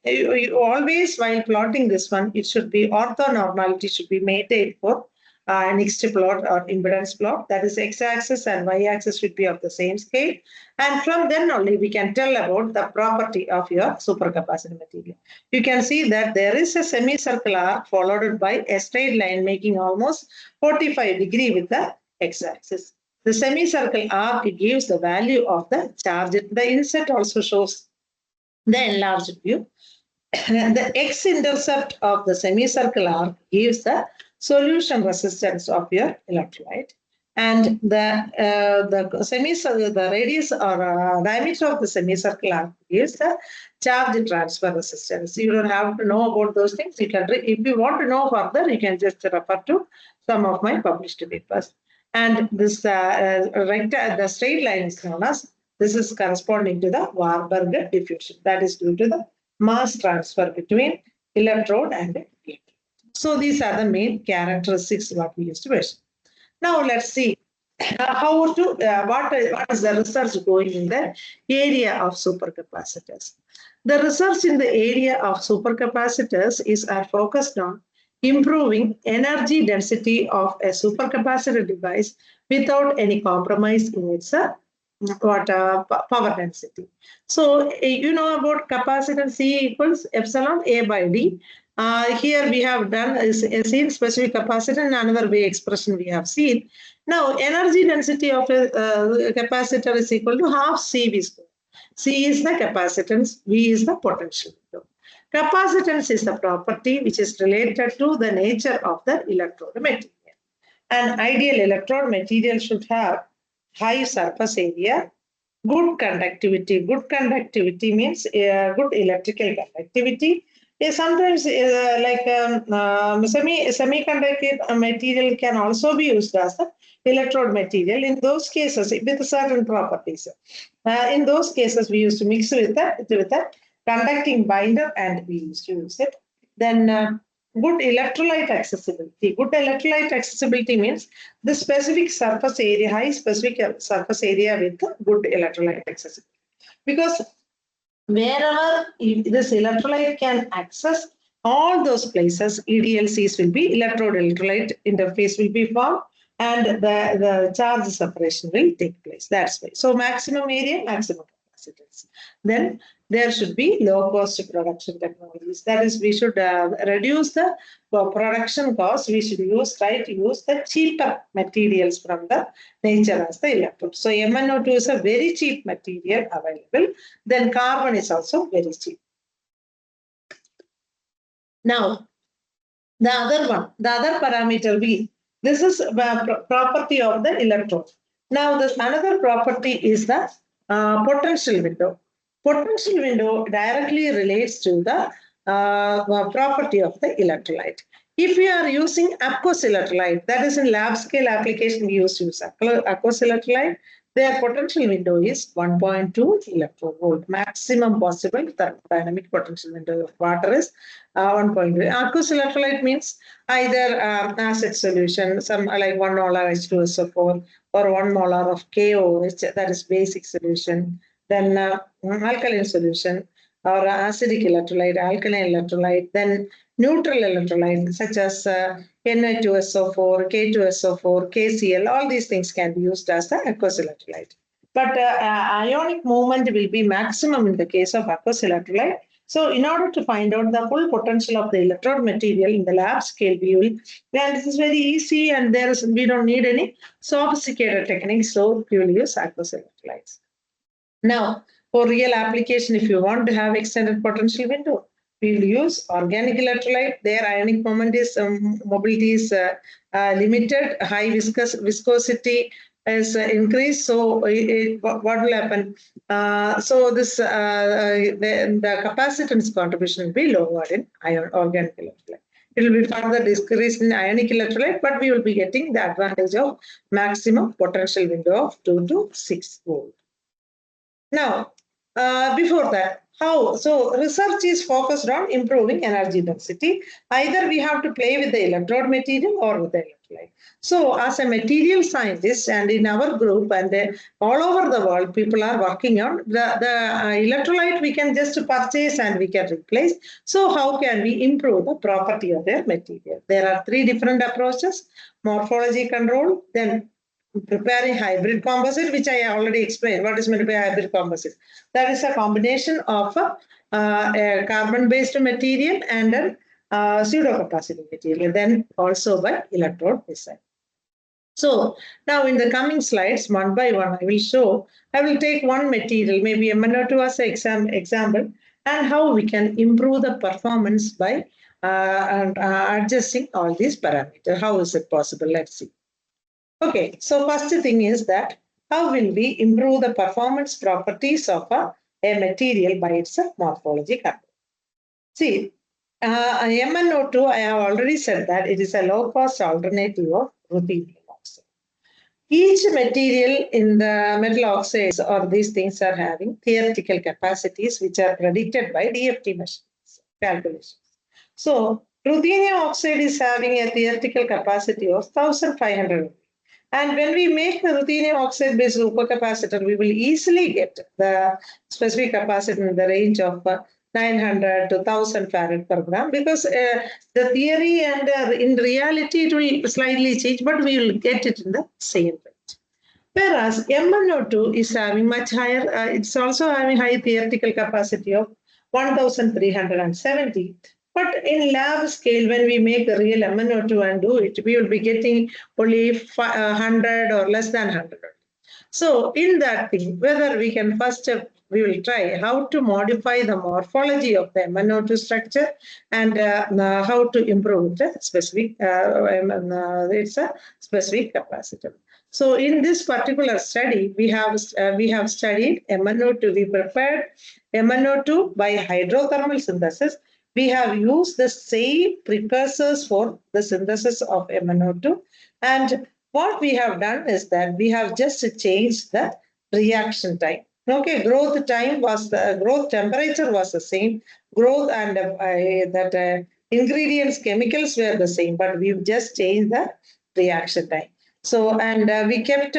you always while plotting this one, it should be orthonormality should be maintained for next plot or impedance plot. That is x-axis and y-axis should be of the same scale. And from then only we can tell about the property of your supercapacitor material. You can see that there is a semicircular arc followed by a straight line making almost 45 degrees with the x-axis. The semicircular arc gives the value of the charge. The inset also shows the enlarged view. The x-intercept of the semicircular arc gives the solution resistance of your electrolyte. And the radius or diameter of the semicircular arc gives the charge transfer resistance. You don't have to know about those things. You can, if you want to know further, you can just refer to some of my published papers. And this the straight line is known as, this is corresponding to the Warburg diffusion. That is due to the mass transfer between electrode and electrode. So these are the main characteristics what we used to measure. Now let's see what is the research going in the area of supercapacitors. The research in the area of supercapacitors is focused on improving energy density of a supercapacitor device without any compromise in its power density. So you know about capacitance C equals epsilon A by D. Here we have done seen specific capacitor in another way expression we have seen. Now energy density of a capacitor is equal to half CV square. C is the capacitance, V is the potential. Capacitance is the property which is related to the nature of the electrode material. An ideal electrode material should have high surface area, good conductivity. Good conductivity means good electrical conductivity. Sometimes semiconductor material can also be used as the electrode material. In those cases, with certain properties. In those cases, we used to mix with a conducting binder and we used to use it. Then good electrolyte accessibility. Good electrolyte accessibility means the specific surface area, high specific surface area with good electrolyte accessibility. Because wherever this electrolyte can access, all those places, EDLCs will be, electrode-electrolyte interface will be formed and the charge separation will take place. That's why. So maximum area, maximum capacitance. Then there should be low-cost production technologies. That is, we should reduce the production cost. We should try to use the cheaper materials from the nature as the electrode. So MnO2 is a very cheap material available. Then carbon is also very cheap. Now, the other parameter V. This is property of the electrode. Now, this another property is the potential window. Potential window directly relates to the property of the electrolyte. If we are using aqueous electrolyte, that is in lab scale application, we use aqueous electrolyte, their potential window is 1.2 electrovolt. Maximum possible thermodynamic potential window of water is 1.2. Aqueous electrolyte means either acid solution, some like 1 molar H2SO4 or 1 molar of KOH, that is basic solution. Then alkaline solution or acidic electrolyte, alkaline electrolyte, then neutral electrolyte such as Na2SO4, K2SO4, KCl, all these things can be used as the aqueous electrolyte. But ionic movement will be maximum in the case of aqueous electrolyte. So in order to find out the full potential of the electrode material in the lab scale, and this is very easy and we don't need any sophisticated techniques, so we will use aqueous electrolytes. Now, for real application, if you want to have extended potential window, we will use organic electrolyte. Their ionic moment is mobility is limited, high viscosity is increased. So what will happen? So this the capacitance contribution will be lower in organic electrolyte. It will be further decreased in ionic electrolyte, but we will be getting the advantage of maximum potential window of 2 to 6 volt. Now, before that, How? So research is focused on improving energy density. Either we have to play with the electrode material or with the electrolyte. So as a material scientist and in our group and all over the world, people are working on the electrolyte we can just purchase and we can replace. So how can we improve the property of their material? There are 3 different approaches: morphology control, then preparing hybrid composite, which I already explained. What is meant by hybrid composite? That is a combination of a carbon-based material and a pseudocapacitor material, then also by electrode design. So now in the coming slides, one by one, I will take one material, maybe MnO2 as an example, and how we can improve the performance by adjusting all these parameters. How is it possible? Let's see. Okay, so first thing is that how will we improve the performance properties of a material by its morphology control? See, MnO2, I have already said that it is a low-cost alternative of ruthenium oxide. Each material in the metal oxides or these things are having theoretical capacities which are predicted by DFT measurements, calculations. So, ruthenium oxide is having a theoretical capacity of 1500. And when we make the ruthenium oxide-based supercapacitor, we will easily get the specific capacity in the range of 900 to 1000 farad per gram, because the theory and in reality it will slightly change, but we will get it in the same range. Whereas MnO2 is having much higher, it's also having high theoretical capacity of 1370. But in lab scale, when we make the real MnO2 and do it, we will be getting only 100 or less than 100. So in that thing, whether we can first, we will try how to modify the morphology of the MnO2 structure and how to improve the specific, it's a specific capacitor. So in this particular study, we have studied MnO2. We prepared MnO2 by hydrothermal synthesis. We have used the same precursors for the synthesis of MnO2. And what we have done is that we have just changed the reaction time. Okay, growth temperature was the same. Growth and ingredients, chemicals were the same, but we've just changed the reaction time. So, and we kept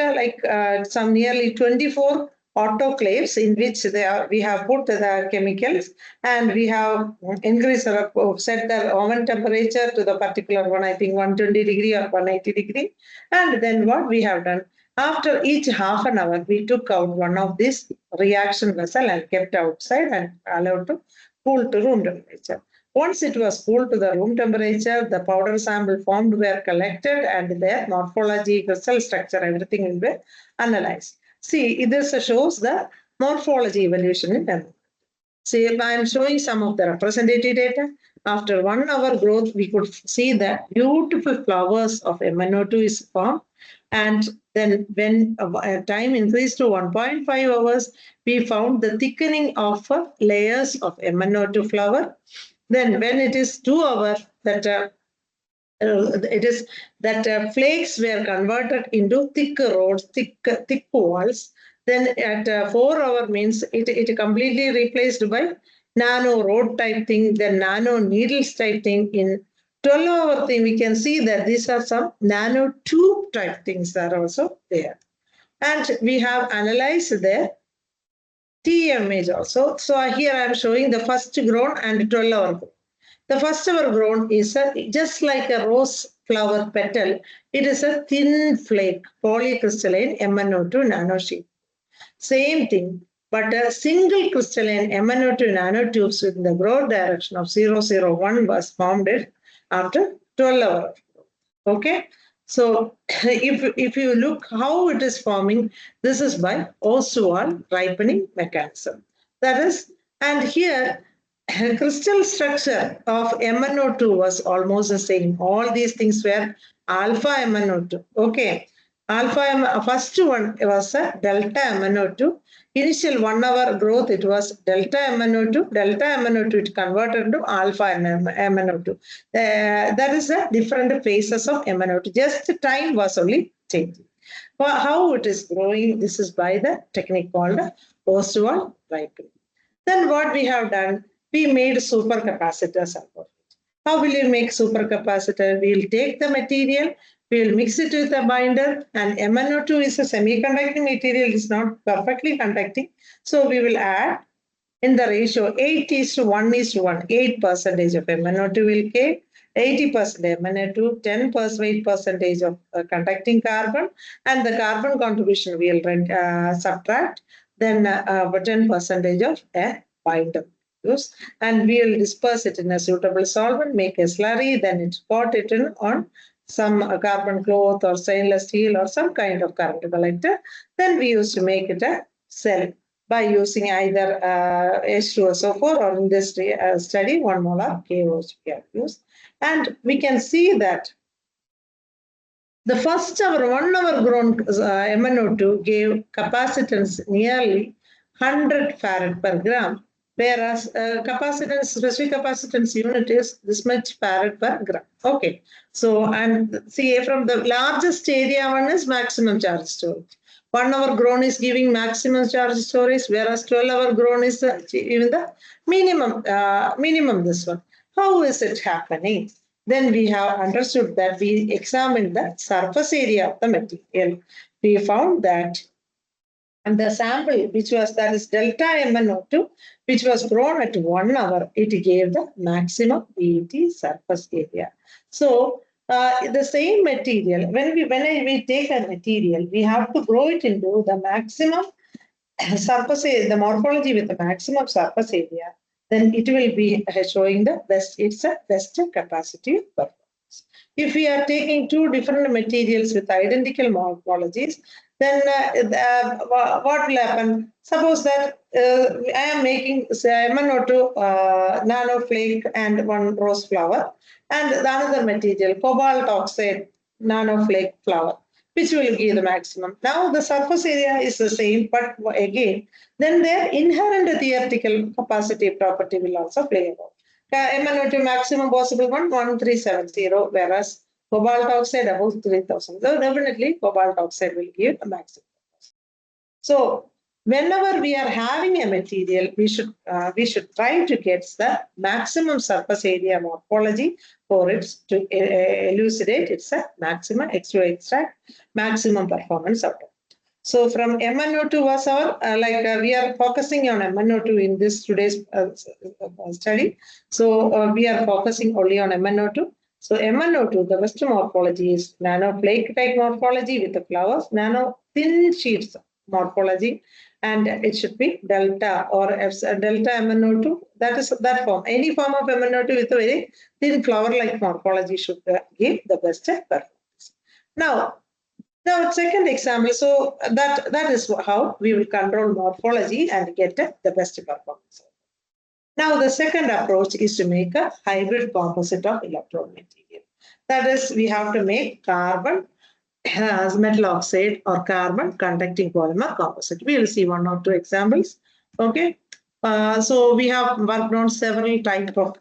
some nearly 24 autoclaves in which we have put the chemicals, and we have increased set the oven temperature to the particular one, I think 120 degree or 180 degree. And then what we have done, after each half an hour, we took out one of these reaction vessel and kept outside and allowed to cool to room temperature. Once it was cooled to the room temperature, the powder sample formed were collected and their morphology, crystal structure, everything will be analyzed. See, this shows the morphology evolution in MnO2. See, I am showing some of the representative data. After 1 hour growth, we could see that beautiful flowers of MnO2 is formed. And then when time increased to 1.5 hours, we found the thickening of layers of MnO2 flower. Then when it is 2 hours, that flakes were converted into thick rods, thick walls. Then at 4 hours means it completely replaced by nano rod type thing, then nano needles type thing. In 12-hour thing, we can see that these are some nano tube type things that are also there. And we have analyzed the T image also. So here I am showing the first grown and 12-hour grown. The first hour grown is just like a rose flower petal. It is a thin flake, polycrystalline MnO2 nanosheet. Same thing, but a single crystalline MnO2 nanotubes with the growth direction of 001 was formed after 12 hours. Okay, so if you look how it is forming, this is by Oswald ripening mechanism. That is, and here crystal structure of MnO2 was almost the same. All these things were alpha MnO2. Okay, first one was a delta MnO2. Initial 1 hour growth, it was delta MnO2. Delta MnO2 it converted into alpha MnO2. That is the different phases of MnO2. Just the time was only changing. How it is growing, this is by the technique called Oswald ripening. Then what we have done, we made supercapacitors out of it. How will you make supercapacitor? We will take the material, we will mix it with a binder, and MnO2 is a semiconducting material, it's not perfectly conducting. So we will add in the ratio 8:1:1, 8% of MnO2 will give, 80% MnO2, 10% of conducting carbon, and the carbon contribution we will subtract, then 10% of a binder use, and we will disperse it in a suitable solvent, make a slurry, then it's pot it in on some carbon cloth or stainless steel or some kind of current collector. Then we used to make it a cell by using either H2SO4 or in this study 1 molar KOH we have used. And we can see that the first hour, 1 hour grown MnO2 gave capacitance nearly 100 farad per gram, whereas specific capacitance unit is this much farad per gram. Okay, so and see from the largest area one is maximum charge storage. 1 hour grown is giving maximum charge storage, whereas 12 hour grown is even the minimum this one. How is it happening? Then we have understood that we examined the surface area of the material. We found that and the sample which was that is delta MnO2 which was grown at 1 hour, it gave the maximum PET surface area. So the same material, when we take a material, we have to grow it into the maximum surface area, the morphology with the maximum surface area, then it will be showing the best, it's a best capacity performance. If we are taking two different materials with identical morphologies, then what will happen? Suppose that I am making MnO2 nanoflake and one rose flower, and the another material, cobalt oxide nanoflake flower, which will give the maximum. Now the surface area is the same, but again, then their inherent theoretical capacity property will also play a role. MnO2 maximum possible one, 1370, whereas cobalt oxide above 3000. So definitely cobalt oxide will give a maximum. So whenever we are having a material, we should try to get the maximum surface area morphology for it to elucidate its maximum extract maximum performance out of it. So from MnO2 was our we are focusing on MnO2 in this today's study. So we are focusing only on MnO2. So MnO2, the best morphology is nanoflake type morphology with the flowers, nano thin sheets morphology, and it should be delta or delta MnO2. That is that form. Any form of MnO2 with a very thin flower-like morphology should give the best performance. Now second example. So that is how we will control morphology and get the best performance. Now the second approach is to make a hybrid composite of electrode material. That is, we have to make carbon as metal oxide or carbon conducting polymer composite. We will see one or two examples. Okay, so we have worked on several types of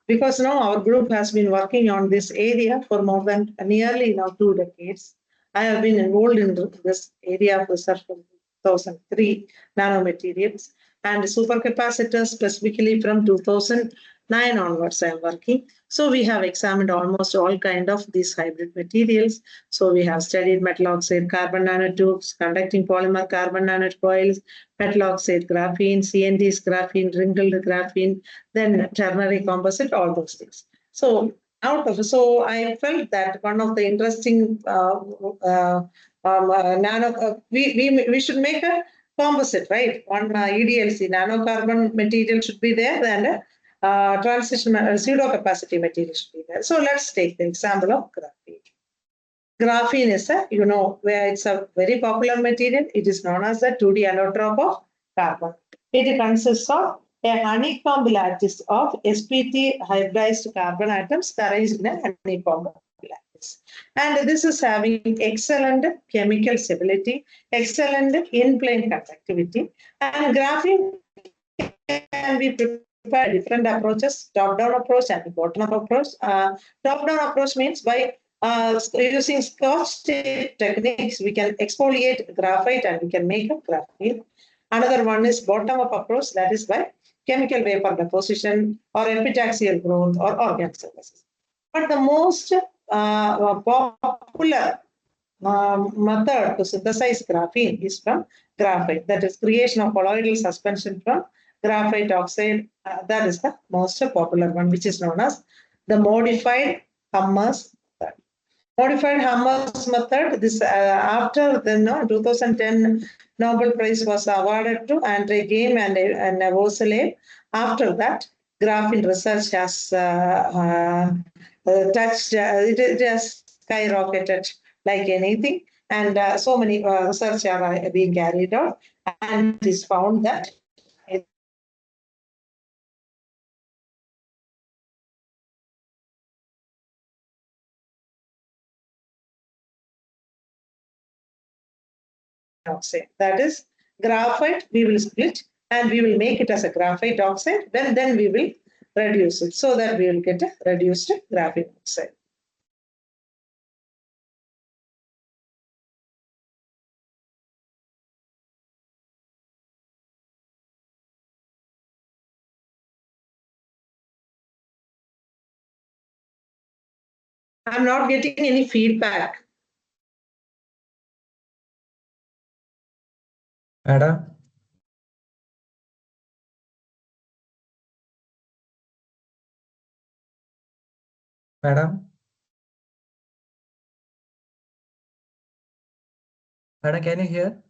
because now our group has been working on this area for more than nearly now 2 decades. I have been involved in this area of research from 2003, nanomaterials and supercapacitors specifically from 2009 onwards I am working. So we have examined almost all kind of these hybrid materials. So we have studied metal oxide carbon nanotubes, conducting polymer carbon nanocoils, metal oxide graphene, CNTs graphene, wrinkled graphene, then ternary composite, all those things. So I felt that one of the interesting we should make a composite, right? One EDLC nanocarbon material should be there, and transition pseudo capacity material should be there. So let's take the example of graphene. Graphene is where it's a very popular material. It is known as the 2D allotrope of carbon. It consists of a honeycomb lattice of sp3 hybridized carbon atoms arranged in a honeycomb lattice. And this is having excellent chemical stability, excellent in-plane conductivity, and graphene can be prepared different approaches, top-down approach and bottom-up approach. Top-down approach means by using Scotch tape techniques, we can exfoliate graphite and we can make a graphene. Another one is bottom-up approach, that is by chemical vapor deposition or epitaxial growth or organic synthesis. But the most popular method to synthesize graphene is from graphite. That is creation of colloidal suspension from graphite oxide. That is the most popular one, which is known as the modified Hammers method. Modified Hammers method. This after the 2010 Nobel Prize was awarded to Andre Geim and Vosselev. After that, graphene research has touched. It has skyrocketed like anything, and so many research are being carried out, and it is found that oxide. That is graphite, we will split and we will make it as a graphite oxide, then we will reduce it so that we will get a reduced graphene oxide. I'm not getting any feedback.
Madam? Madam? Madam, can you hear?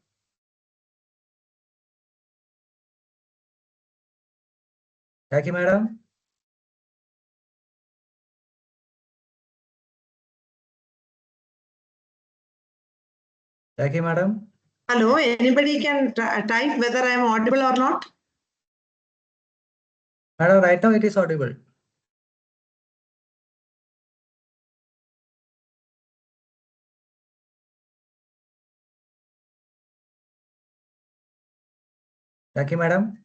Jackie, madam? Jackie, madam?
Hello, anybody can type whether I am audible or not?
Madam, right now it is audible. Jackie, madam?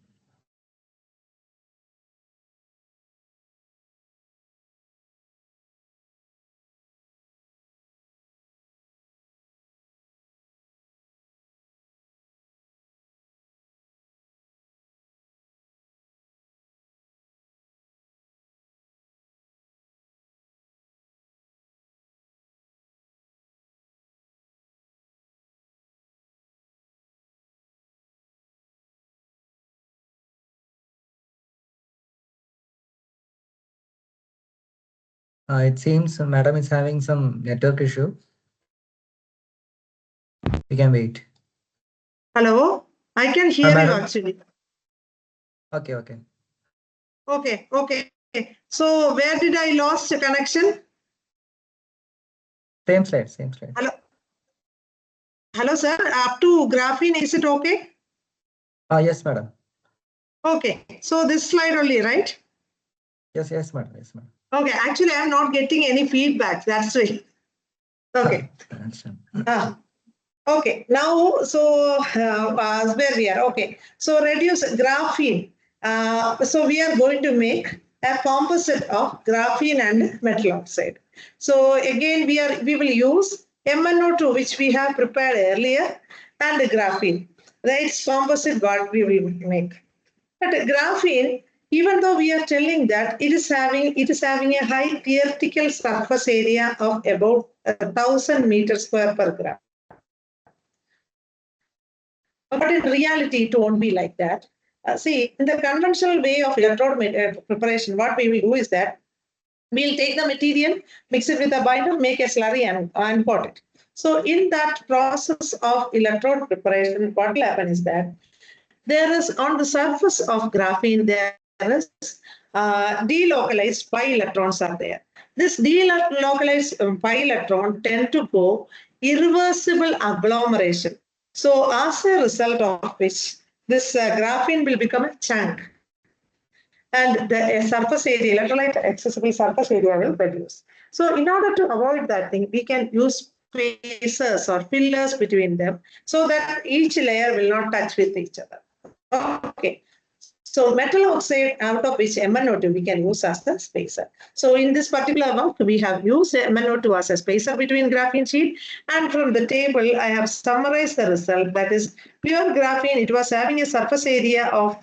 It seems madam is having some network issue. We can wait.
Hello, I can hear you
madam.
actually.
Okay, okay.
Okay. So where did I lost the connection?
Same slide.
Hello, sir. Up to graphene, is it okay?
Yes, madam.
Okay. So this slide only, right?
Yes, madam. Yes, madam.
Okay. Actually, I'm not getting any feedback. That's why. Okay. Okay. Now, so where we are. Okay. So reduce graphene. So we are going to make a composite of graphene and metal oxide. So again, we will use MnO2, which we have prepared earlier, and graphene. That's composite what we will make. But graphene, even though we are telling that it is having a high theoretical surface area of about 1,000 meters square per gram. But in reality, it won't be like that. See, in the conventional way of electrode preparation, what we will do is that we'll take the material, mix it with a binder, make a slurry and pot it. So in that process of electrode preparation, what will happen is that there is on the surface of graphene, there is delocalized pi electrons are there. This delocalized pi electron tend to go irreversible agglomeration. So as a result of which, this graphene will become a chunk. And the surface area, electrolyte accessible surface area will reduce. So in order to avoid that thing, we can use spacers or fillers between them so that each layer will not touch with each other. Okay. So metal oxide, out of which MnO2 we can use as the spacer. So in this particular work, we have used MnO2 as a spacer between graphene sheet. And from the table, I have summarized the result. That is, pure graphene, it was having a surface area of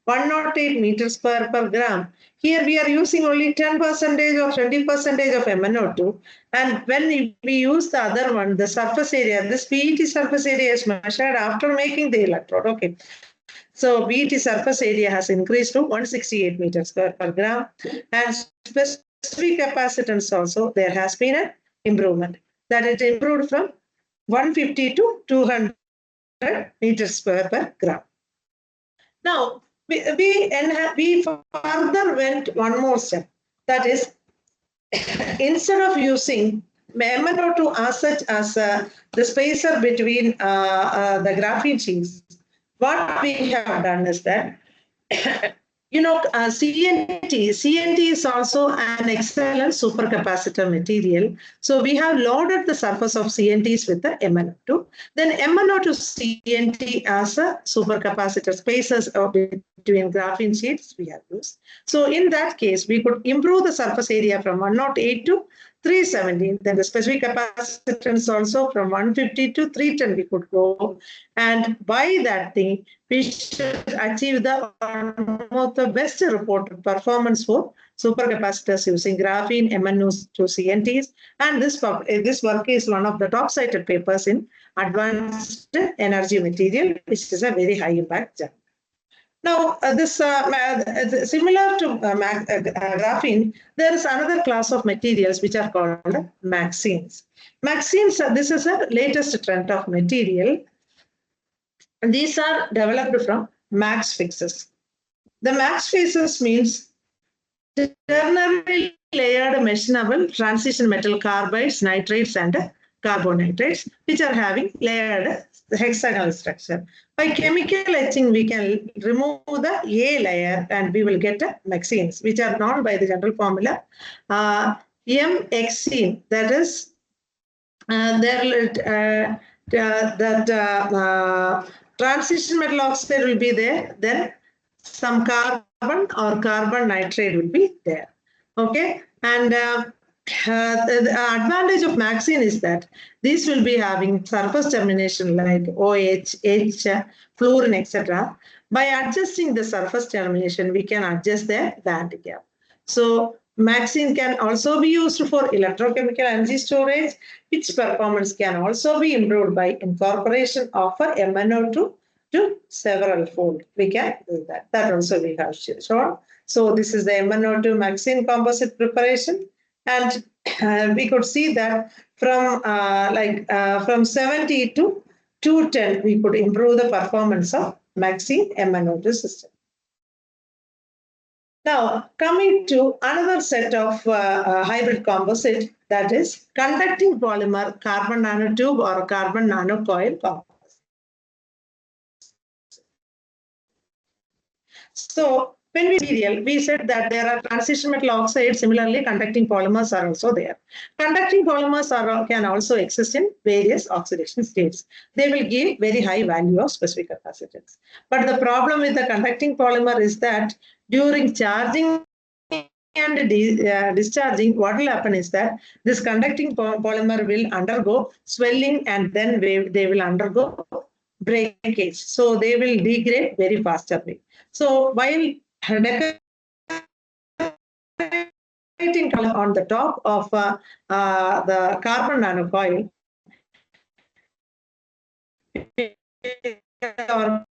108 meters per gram. Here we are using only 10% or 20% of MnO2. And when we use the other one, the surface area, this PET surface area is measured after making the electrode. Okay. So PET surface area has increased to 168 meters per gram. And specific capacitance also, there has been an improvement. That it improved from 150 to 200 meters per gram. Now, we further went one more step. That is, instead of using MnO2 as such as the spacer between the graphene sheets, what we have done is that, CNT is also an excellent supercapacitor material. So we have loaded the surface of CNTs with the MnO2. Then MnO2 CNT as a supercapacitor spacers between graphene sheets we have used. So in that case, we could improve the surface area from 108 to 317. Then the specific capacitance also from 150 to 310 we could go. And by that thing, we should achieve one of the best reported performance for supercapacitors using graphene MnO2 CNTs. And this work is one of the top cited papers in Advanced Energy Material, which is a very high impact journal. Now, similar to graphene, there is another class of materials which are called MXenes. MXenes, this is the latest trend of material. And these are developed from max fixes. The max fixes means ternary layered machinable transition metal carbides, nitrates, and carbonitrates, which are having layered hexagonal structure. By chemical etching, we can remove the A layer and we will get MXenes, which are known by the general formula MXene. That is, transition metal oxide will be there, then some carbon or carbon nitrate will be there. Okay, and the advantage of MXene is that these will be having surface termination like OH, H, fluorine, etc. By adjusting the surface termination, we can adjust the band gap. So MXene can also be used for electrochemical energy storage, its performance can also be improved by incorporation of MnO2 to several fold. We can do that. That also we have shown. So this is the MnO2 MXene composite preparation. And we could see that from 70 to 210, we could improve the performance of MXene MnO2 system. Now, coming to another set of hybrid composite, that is conducting polymer carbon nanotube or carbon nanocoil composite. So when we said that there are transition metal oxides, similarly conducting polymers are also there. Conducting polymers can also exist in various oxidation states. They will give very high value of specific capacitance. But the problem with the conducting polymer is that during charging and discharging, what will happen is that this conducting polymer will undergo swelling and then they will undergo breakage. So they will degrade very faster. So while decorating on the top of the carbon nanocoil, or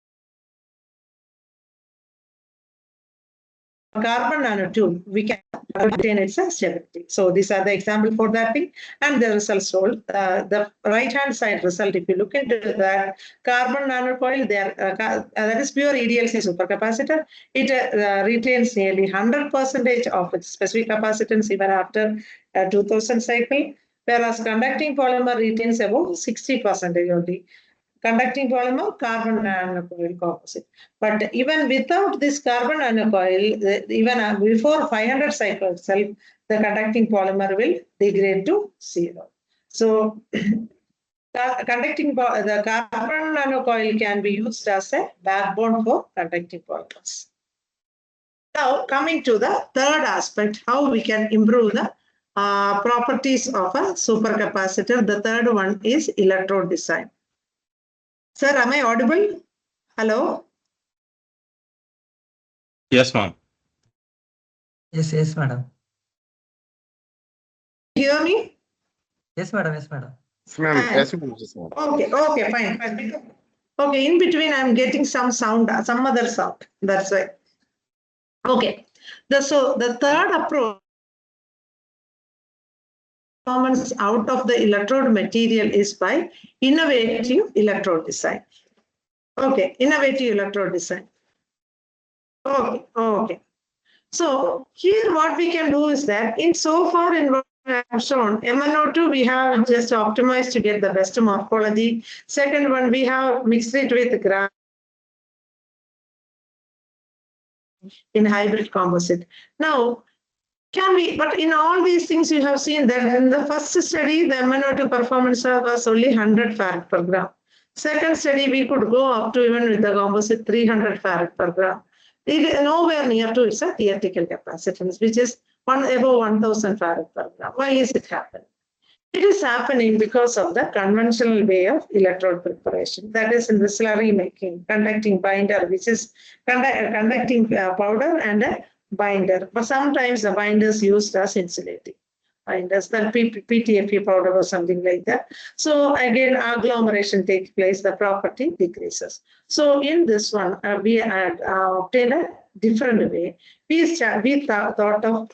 carbon nanotube, we can obtain its stability. So these are the example for that thing, and the results told. The right-hand side result, if you look into that carbon nanocoil, that is pure EDLC supercapacitor. It retains nearly 100% of its specific capacitance even after 2000 cycle, whereas conducting polymer retains about 60% only. Conducting polymer, carbon nanocoil composite. But even without this carbon nanocoil, even before 500 cycle itself, the conducting polymer will degrade to 0. So the carbon nanocoil can be used as a backbone for conducting polymers. Now, coming to the third aspect, how we can improve the properties of a supercapacitor. The third one is electrode design. Sir, am I audible? Hello?
Yes, ma'am.
Yes, madam.
Hear me?
Yes, madam. Yes, madam.
Ma'am, yes, ma'am.
Okay, fine. Okay, in between I'm getting some sound, some other sound. That's why. Okay. So the third approach performance out of the electrode material is by innovative electrode design. Okay, innovative electrode design. Okay. So here what we can do is that in so far in what I have shown, MnO2 we have just optimized to get the best morphology. Second one, we have mixed it with graphite in hybrid composite. Now, but in all these things you have seen that in the first study, the MnO2 performance was only 100 farad per gram. Second study, we could go up to even with the composite 300 farad per gram. It is nowhere near to its theoretical capacitance, which is above 1000 farad per gram. Why is it happening? It is happening because of the conventional way of electrode preparation. That is in the slurry making, conducting binder, which is conducting powder and a binder. But sometimes the binders used as insulating binders, then PTFE powder or something like that. So again, agglomeration takes place, the property decreases. So in this one, we had obtained a different way. We thought of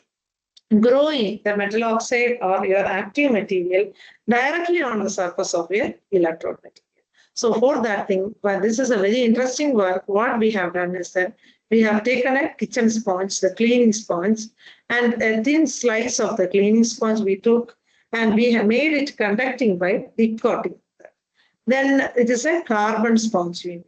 growing the metal oxide or your active material directly on the surface of your electrode material. So for that thing, well, this is a very interesting work. What we have done is that we have taken a kitchen sponge, the cleaning sponge, and a thin slice of the cleaning sponge we took, and we have made it conducting by deep coating. Then it is a carbon sponge we made.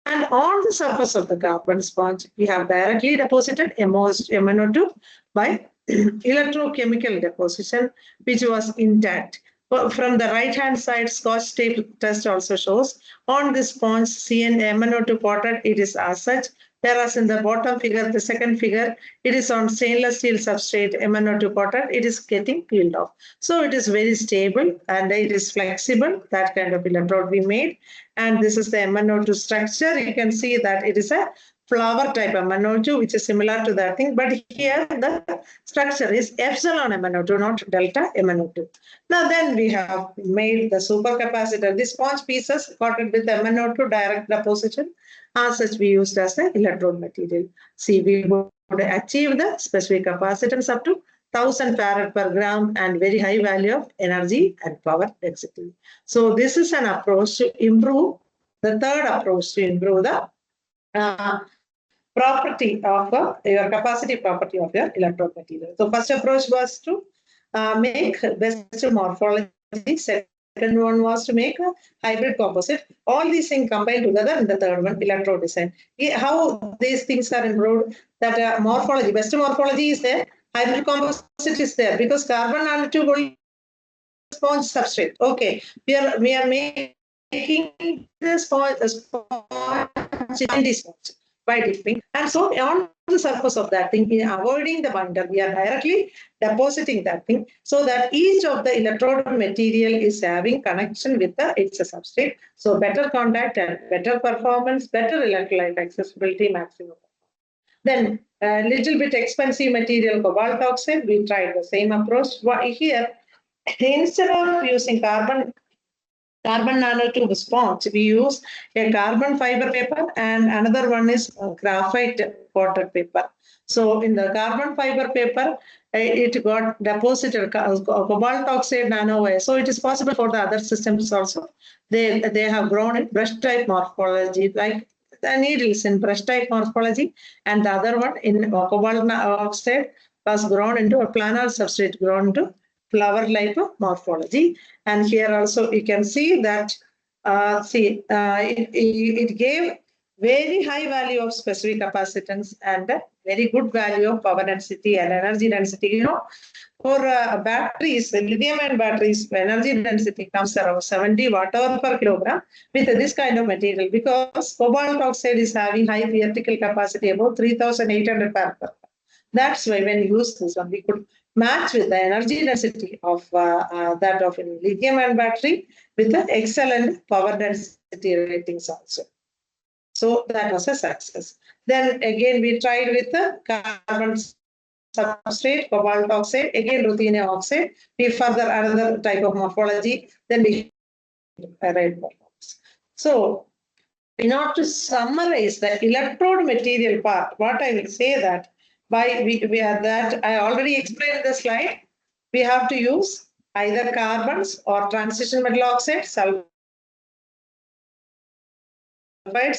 And on the surface of the carbon sponge, we have directly deposited MnO2 by electrochemical deposition, which was intact. But from the right-hand side, Scotch tape test also shows on this sponge, MnO2 coated, it is as such. Whereas in the bottom figure, the second figure, it is on stainless steel substrate, MnO2 coated, it is getting peeled off. So it is very stable and it is flexible, that kind of electrode we made. And this is the MnO2 structure. You can see that it is a flower type MnO2, which is similar to that thing. But here the structure is epsilon MnO2, not delta MnO2. Now then we have made the supercapacitor. These sponge pieces coated with MnO2 direct deposition. As such, we used as the electrode material. See, we would achieve the specific capacitance up to 1000 farad per gram and very high value of energy and power density. So this is an approach to improve, the third approach to improve the property of your capacity property of your electrode material. So first approach was to make best morphology. Second one was to make a hybrid composite. All these things combined together in the third one, electrode design. How these things are improved, that morphology, best morphology is there, hybrid composite is there, because carbon nanotube sponge substrate. Okay, we are making the sponge by dipping. And so on the surface of that thing, in avoiding the binder, we are directly depositing that thing so that each of the electrode material is having connection with its substrate. So better contact and better performance, better electrolyte accessibility, maximum. Then a little bit expensive material, cobalt oxide, we tried the same approach. Here, instead of using carbon nanotube sponge, we use a carbon fiber paper and another one is graphite coated paper. So in the carbon fiber paper, it got deposited cobalt oxide nanowire. So it is possible for the other systems also. They have grown in brush type morphology, like the needles in brush type morphology, and the other one in cobalt oxide was grown into a planar substrate, grown into flower-like morphology. And here also you can see that it gave very high value of specific capacitance and a very good value of power density and energy density. You know, for batteries, lithium-ion batteries, energy density comes around 70 watt-hour per kilogram with this kind of material, because cobalt oxide is having high theoretical capacity, about 3,800 per. That's why when you use this one, we could match with the energy density of that of a lithium-ion battery with the excellent power density ratings also. So that was a success. Then again, we tried with the carbon substrate, cobalt oxide, again ruthenium oxide. We further another type of morphology. Then we arrived. So in order to summarize the electrode material part, what I will say that by we are that I already explained the slide. We have to use either carbons or transition metal oxide, sulfides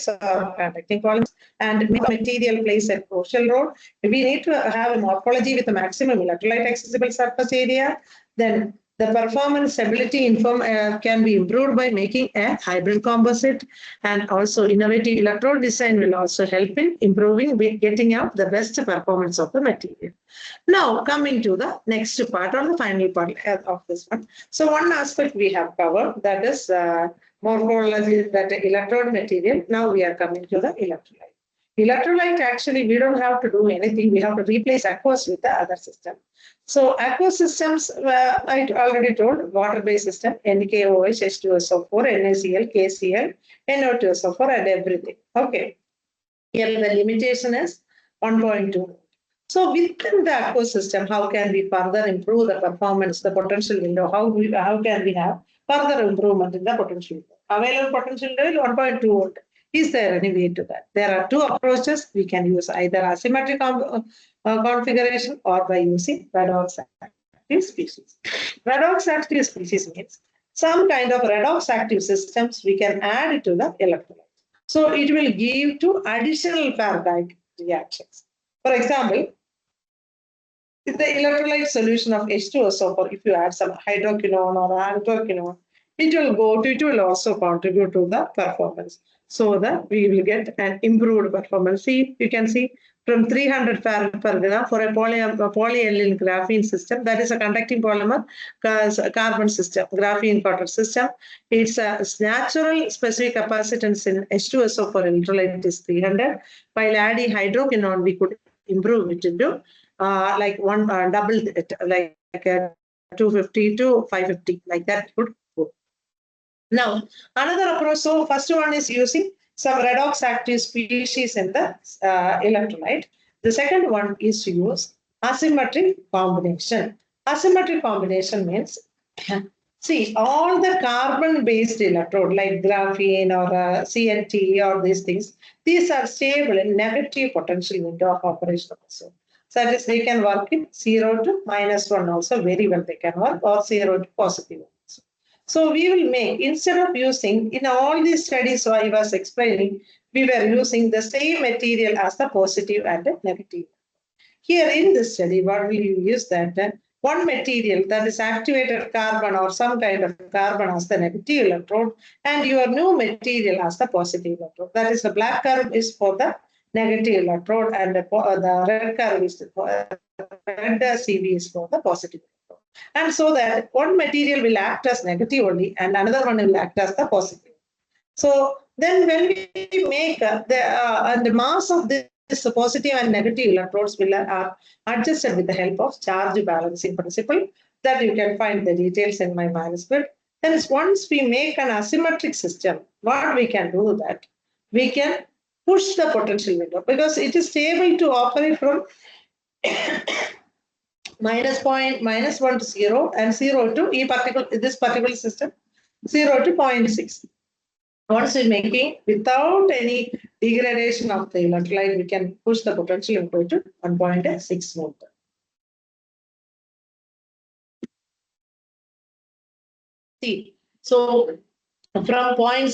or conducting polymers, and material plays a crucial role. We need to have a morphology with a maximum electrolyte accessible surface area. Then the performance stability can be improved by making a hybrid composite, and also innovative electrode design will also help in improving, getting out the best performance of the material. Now coming to the next part or the final part of this one. So one aspect we have covered, that is morphology, that electrode material. Now we are coming to the electrolyte. Electrolyte, actually, we don't have to do anything. We have to replace aqueous with the other system. So aqueous systems, I already told, water-based system, NKOH, H2SO4, NaCl, KCl, NO2SO4, and everything. Okay. Here the limitation is 1.2. So within the aqueous system, how can we further improve the performance, the potential window? How can we have further improvement in the potential window? Available potential window 1.2 volt. Is there any way to that? There are two approaches. We can use either asymmetric configuration or by using redox active species. Redox active species means some kind of redox active systems we can add to the electrolyte. So it will give to additional Faraday reactions. For example, if the electrolyte solution of H2SO4, if you add some hydroquinone or anthraquinone, it will also contribute to the performance, so that we will get an improved performance. See, you can see from 300 farad per gram for a polyethylene graphene system, that is a conducting polymer carbon system, graphene coated system. Its natural specific capacitance in H2SO4 electrolyte is 300. While adding hydroquinone, we could improve it into like double it, like 250 to 550, like that could go. Now, another approach, so first one is using some redox active species in the electrolyte. The second one is to use asymmetric combination. Asymmetric combination means, see, all the carbon-based electrode like graphene or CNT or these things, these are stable in negative potential window of operation also. So that is, they can work in 0 to -1 also, very well they can work, or 0 to +1 also. So we will make, instead of using, in all these studies so I was explaining, we were using the same material as the positive and the negative. Here in this study, what will you use that? One material, that is activated carbon or some kind of carbon as the negative electrode, and your new material as the positive electrode. That is, the black curve is for the negative electrode, and the red curve is for red CV is for the positive electrode. And so that one material will act as negative only, and another one will act as the positive. So then when we make the mass of this positive and negative electrodes will are adjusted with the help of charge balancing principle, that you can find the details in my manuscript. Then once we make an asymmetric system, what we can do that we can push the potential window, because it is able to operate from -1 to 0 and 0 to this particular system 0 to 0.6. Once we're making without any degradation of the electrolyte, we can push the potential window to 1.6 volt. See, so from 0.6